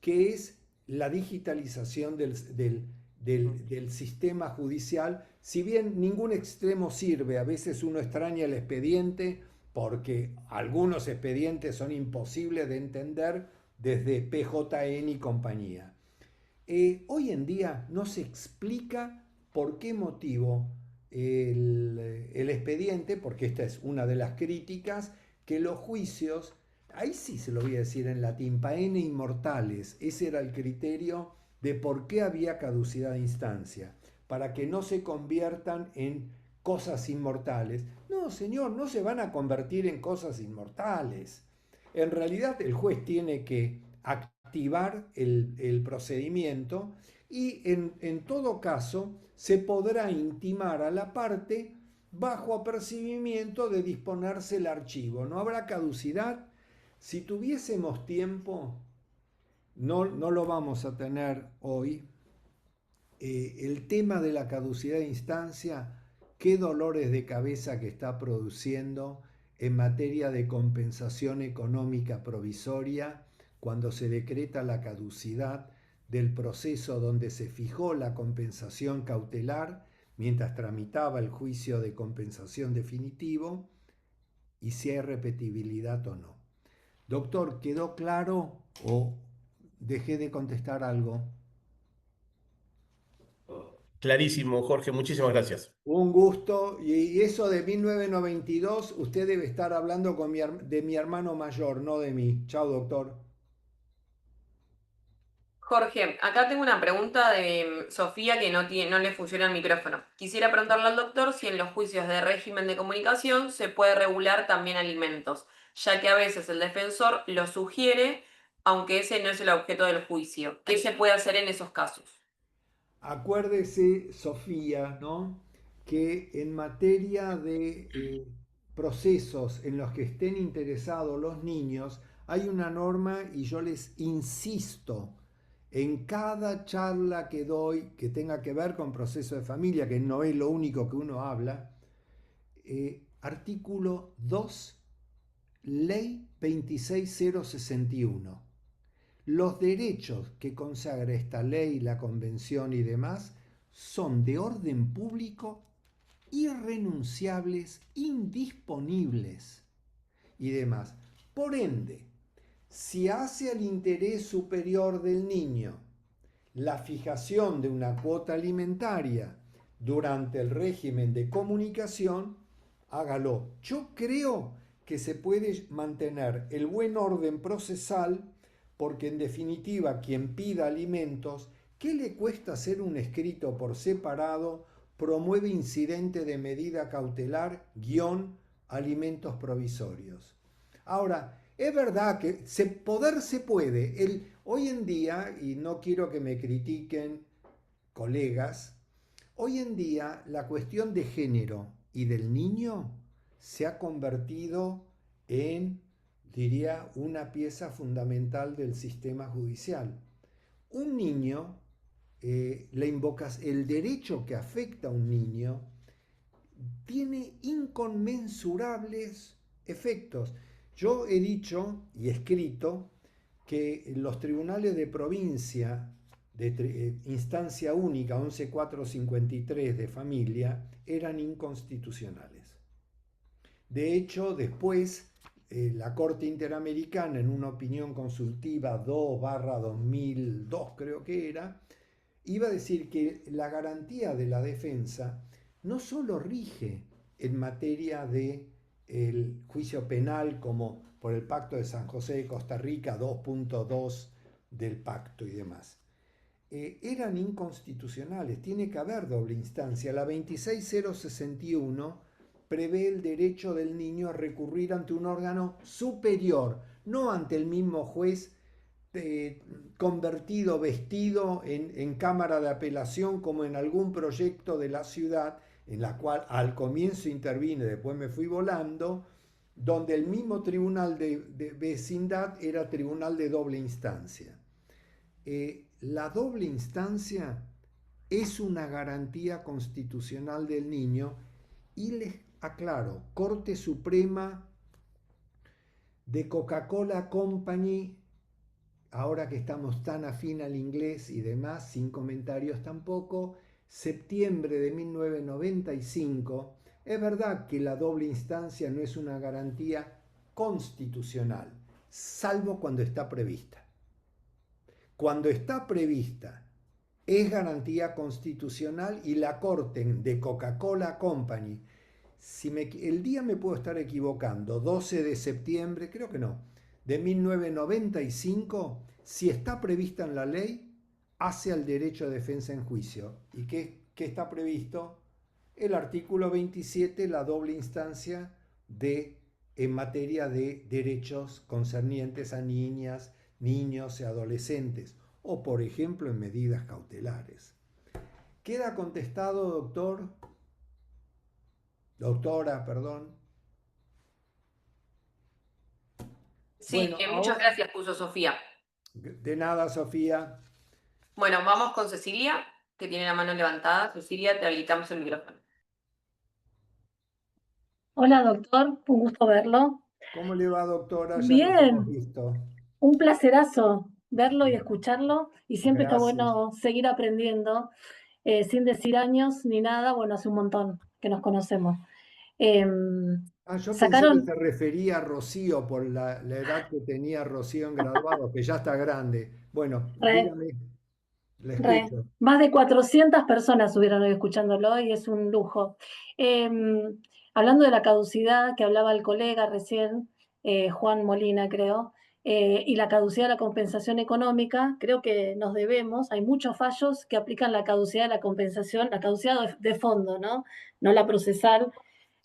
que es la digitalización del sistema judicial. Si bien ningún extremo sirve, a veces uno extraña el expediente porque algunos expedientes son imposibles de entender desde PJN y compañía. Hoy en día no se explica por qué motivo el expediente, porque esta es una de las críticas, que los juicios, ahí sí se lo voy a decir en latín, paene immortales, ese era el criterio de por qué había caducidad de instancia, para que no se conviertan en cosas inmortales. No, señor, no se van a convertir en cosas inmortales. En realidad el juez tiene que activar el procedimiento y en todo caso se podrá intimar a la parte bajo apercibimiento de disponerse el archivo. No habrá caducidad. Si tuviésemos tiempo, no lo vamos a tener hoy. El tema de la caducidad de instancia, qué dolores de cabeza que está produciendo en materia de compensación económica provisoria cuando se decreta la caducidad del proceso donde se fijó la compensación cautelar mientras tramitaba el juicio de compensación definitivo y si hay repetibilidad o no. Doctor, ¿quedó claro o dejé de contestar algo? Clarísimo, Jorge, muchísimas gracias. Un gusto. Y eso de 1992, usted debe estar hablando de mi hermano mayor, no de mí. Chao, doctor. Jorge, acá tengo una pregunta de Sofía que no le funciona el micrófono. Quisiera preguntarle al doctor si en los juicios de régimen de comunicación se puede regular también alimentos, ya que a veces el defensor lo sugiere, aunque ese no es el objeto del juicio. ¿Qué se puede hacer en esos casos? Acuérdese, Sofía, ¿no? Que en materia de procesos en los que estén interesados los niños, hay una norma y yo les insisto en cada charla que doy que tenga que ver con proceso de familia, que no es lo único que uno habla, artículo 2, ley 26061. Los derechos que consagra esta ley, la convención y demás son de orden público, irrenunciables, indisponibles y demás. Por ende, si hace al interés superior del niño la fijación de una cuota alimentaria durante el régimen de comunicación, hágalo. Yo creo que se puede mantener el buen orden procesal porque en definitiva quien pida alimentos, ¿qué le cuesta hacer un escrito por separado? Promueve incidente de medida cautelar, alimentos provisorios. Ahora, es verdad que poder se puede. Hoy en día, y no quiero que me critiquen colegas, hoy en día la cuestión de género y del niño se ha convertido en, diría, una pieza fundamental del sistema judicial. Un niño, el derecho que afecta a un niño tiene inconmensurables efectos. Yo he dicho y escrito que los tribunales de provincia de instancia única 11453 de familia eran inconstitucionales. De hecho, después la Corte Interamericana, en una opinión consultiva 2/2002 creo que era, iba a decir que la garantía de la defensa no solo rige en materia de el juicio penal como por el Pacto de San José de Costa Rica 2.2 del pacto y demás. Eran inconstitucionales, tiene que haber doble instancia. La 26061 prevé el derecho del niño a recurrir ante un órgano superior, no ante el mismo juez convertido, vestido en cámara de apelación como en algún proyecto de la ciudad, en la cual al comienzo intervine, después me fui volando, donde el mismo tribunal de vecindad era tribunal de doble instancia. La doble instancia es una garantía constitucional del niño y les aclaro, Corte Suprema de Coca-Cola Company, ahora que estamos tan afín al inglés y demás, sin comentarios tampoco, septiembre de 1995, es verdad que la doble instancia no es una garantía constitucional, salvo cuando está prevista. Cuando está prevista es garantía constitucional y la Corte de Coca-Cola Company, el día me puedo estar equivocando, 12 de septiembre, creo que no, de 1995, si está prevista en la ley, hace al derecho a defensa en juicio. ¿Y qué está previsto? el artículo 27, la doble instancia en materia de derechos concernientes a niñas, niños y adolescentes, o por ejemplo en medidas cautelares. ¿Queda contestado, doctor? Doctora, perdón. Sí, Bueno, muchas ahora, gracias, puso Sofía. de nada, Sofía. Bueno, vamos con Cecilia, que tiene la mano levantada. Cecilia, te habilitamos el micrófono. Hola doctor, un gusto verlo. ¿Cómo le va, doctora? Ya nos hemos Bien, visto. un placerazo verlo y escucharlo y siempre está Gracias. bueno seguir aprendiendo sin decir años ni nada. Bueno, hace un montón que nos conocemos. Yo pensé que Sacaron, se refería a Rocío por la edad que tenía Rocío en graduado, que ya está grande. Bueno, re, dígame, la re, escucho. más de 400 personas estuvieron hoy escuchándolo y es un lujo. Hablando de la caducidad que hablaba el colega recién, Juan Molina creo, y la caducidad de la compensación económica, creo que nos debemos, hay muchos fallos que aplican la caducidad de la compensación, la caducidad de fondo, ¿no? No la procesal,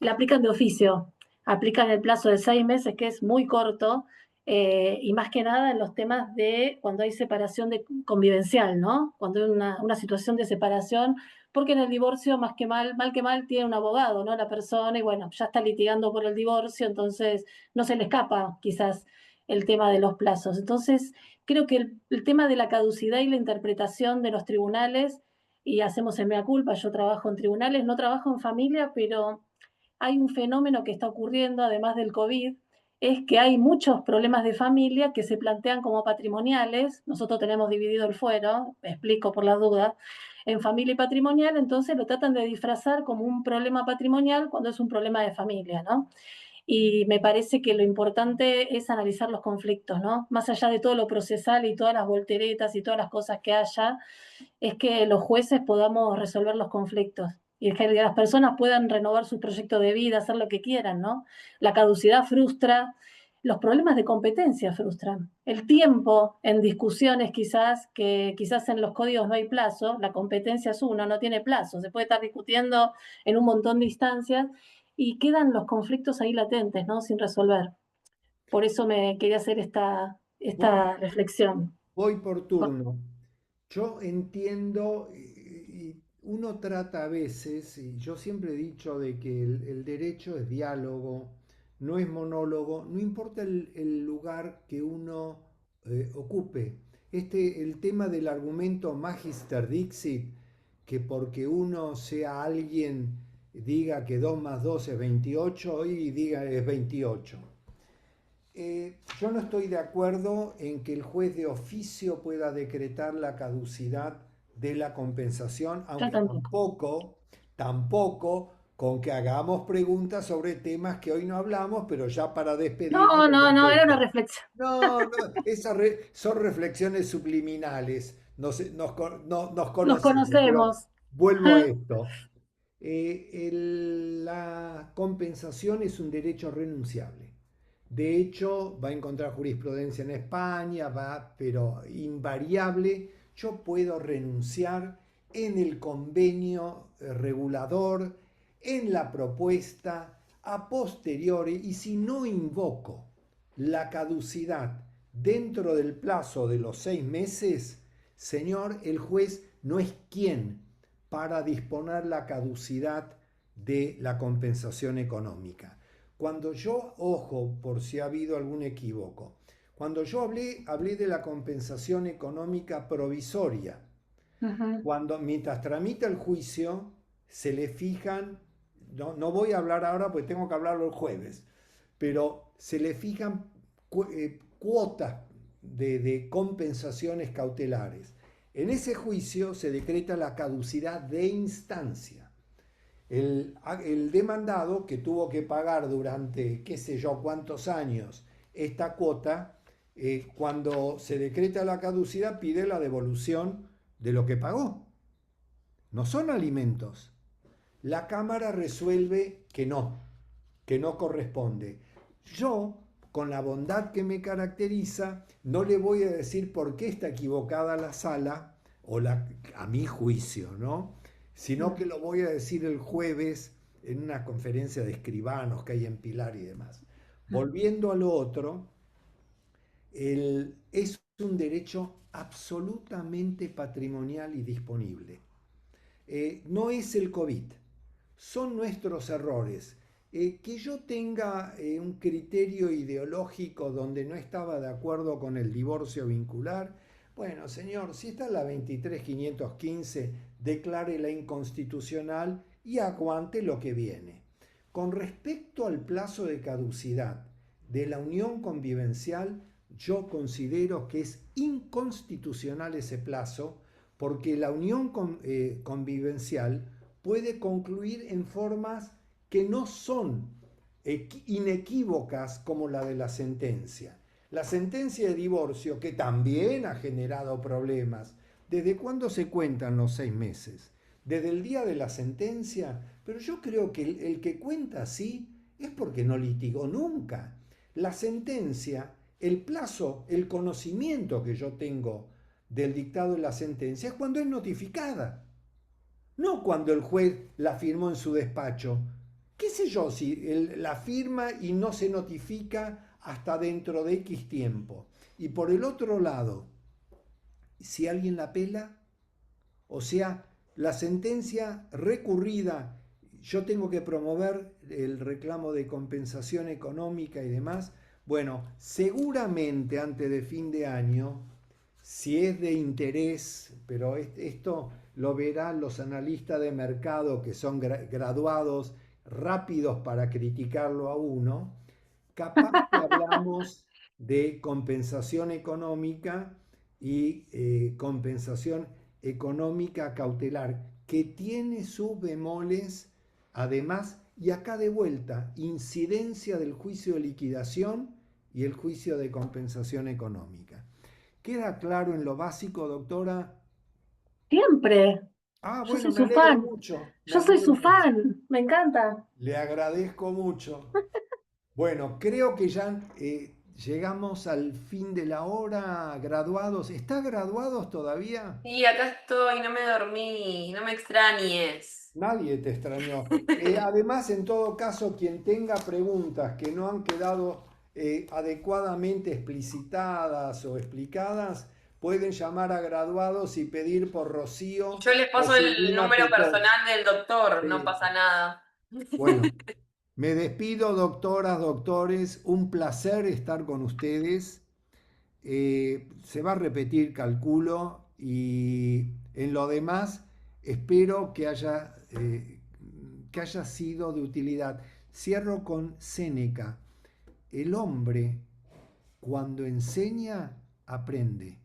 la aplican de oficio, aplican el plazo de 6 meses, que es muy corto, y más que nada en los temas de cuando hay separación convivencial, ¿no? Cuando hay una situación de separación, porque en el divorcio, más que mal que mal, tiene un abogado, ¿no? La persona, y bueno, ya está litigando por el divorcio, entonces no se le escapa quizás el tema de los plazos. Entonces, creo que el tema de la caducidad y la interpretación de los tribunales, y hacemos el mea culpa, yo trabajo en tribunales, no trabajo en familia, pero hay un fenómeno que está ocurriendo, además del COVID, es que hay muchos problemas de familia que se plantean como patrimoniales. Nosotros tenemos dividido el fuero, explico por las dudas, en familia y patrimonial, entonces lo tratan de disfrazar como un problema patrimonial cuando es un problema de familia, ¿no? Y me parece que lo importante es analizar los conflictos, ¿no? Más allá de todo lo procesal y todas las volteretas y todas las cosas que haya, es que los jueces podamos resolver los conflictos y que las personas puedan renovar su proyecto de vida, hacer lo que quieran, ¿no? La caducidad frustra, los problemas de competencia frustran. El tiempo en discusiones quizás, que quizás en los códigos no hay plazo, la competencia es uno, no tiene plazo, se puede estar discutiendo en un montón de instancias y quedan los conflictos ahí latentes, ¿no? Sin resolver. Por eso me quería hacer Voy, esta reflexión. voy por turno. Yo entiendo y uno trata a veces, y yo siempre he dicho de que el derecho es diálogo, no es monólogo, no importa el lugar que uno ocupe. El tema del argumento Magister Dixit, que porque uno sea alguien diga que 2 más 2 es 28 y diga es 28. Yo no estoy de acuerdo en que el juez de oficio pueda decretar la caducidad de la compensación, Yo aunque tampoco. tampoco con que hagamos preguntas sobre temas que hoy no hablamos, pero ya para despedirnos No, lo no, no, era una contesto. reflexión. No, son reflexiones subliminales, nos Nos conocemos, pero conocemos. vuelvo a esto. La compensación es un derecho renunciable. De hecho, va a encontrar jurisprudencia en España, pero invariable. Yo puedo renunciar en el convenio regulador, en la propuesta, a posteriori, y si no invoco la caducidad dentro del plazo de los 6 meses, señor, el juez no es quien para disponer la caducidad de la compensación económica. Cuando yo, ojo, por si ha habido algún equívoco, cuando yo hablé de la compensación económica provisoria, Ujú. mientras tramita el juicio, se le fijan, no voy a hablar ahora porque tengo que hablarlo el jueves, pero se le fijan cuotas de compensaciones cautelares. En ese juicio se decreta la caducidad de instancia. El demandado que tuvo que pagar durante qué sé yo cuántos años esta cuota, cuando se decreta la caducidad pide la devolución de lo que pagó. No son alimentos. La Cámara resuelve que no corresponde. Yo, con la bondad que me caracteriza, no le voy a decir por qué está equivocada la sala, a mi juicio, ¿no? sino que lo voy a decir el jueves en una conferencia de escribanos que hay en Pilar y demás. Volviendo a lo otro, es un derecho absolutamente patrimonial y disponible. No es el COVID, son nuestros errores. Que yo tenga un criterio ideológico donde no estaba de acuerdo con el divorcio vincular, bueno, señor, si está la 23.515, declárela inconstitucional y aguante lo que viene. Con respecto al plazo de caducidad de la unión convivencial, yo considero que es inconstitucional ese plazo porque la unión convivencial puede concluir en formas que no son inequívocas como la de la sentencia. La sentencia de divorcio, que también ha generado problemas, ¿desde cuándo se cuentan los 6 meses? Desde el día de la sentencia, pero yo creo que el que cuenta así es porque no litigó nunca. La sentencia, el plazo, el conocimiento que yo tengo del dictado de la sentencia es cuando es notificada, no cuando el juez la firmó en su despacho. ¿Qué sé yo si la firma y no se notifica hasta dentro de X tiempo? Y por el otro lado, si alguien la apela, o sea, la sentencia recurrida, yo tengo que promover el reclamo de compensación económica y demás. Bueno, seguramente antes de fin de año, si es de interés, pero esto lo verán los analistas de mercado que son graduados rápidos para criticarlo a uno, capaz que hablamos de compensación económica y compensación económica cautelar, que tiene sus bemoles, además, y acá de vuelta, incidencia del juicio de liquidación y el juicio de compensación económica. ¿Queda claro en lo básico, doctora? Siempre. Ah, Yo bueno, soy me su alegro fan. mucho, me Yo soy alegro su mucho. fan. Me encanta. Le agradezco mucho. Bueno, creo que ya llegamos al fin de la hora, graduados. ¿Está graduados todavía? Sí, acá estoy, no me dormí, no me extrañes. Nadie te extrañó. Además, en todo caso, quien tenga preguntas que no han quedado adecuadamente explicitadas o explicadas, pueden llamar a graduados y pedir por Y Rocío yo les o paso el Silvina número Petov. personal del doctor, no Sí. pasa nada. Bueno, me despido, doctoras, doctores. Un placer estar con ustedes. Se va a repetir, calculo, y en lo demás espero que haya sido de utilidad. Cierro con Séneca. El hombre, cuando enseña, aprende.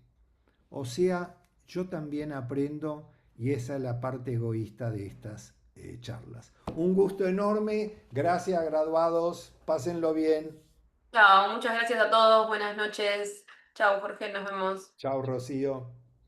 O sea, yo también aprendo y esa es la parte egoísta de estas charlas. Un gusto enorme. Gracias, graduados. Pásenlo bien. Chao, muchas gracias a todos, buenas noches. Chao, Jorge, nos vemos. Chao, Rocío.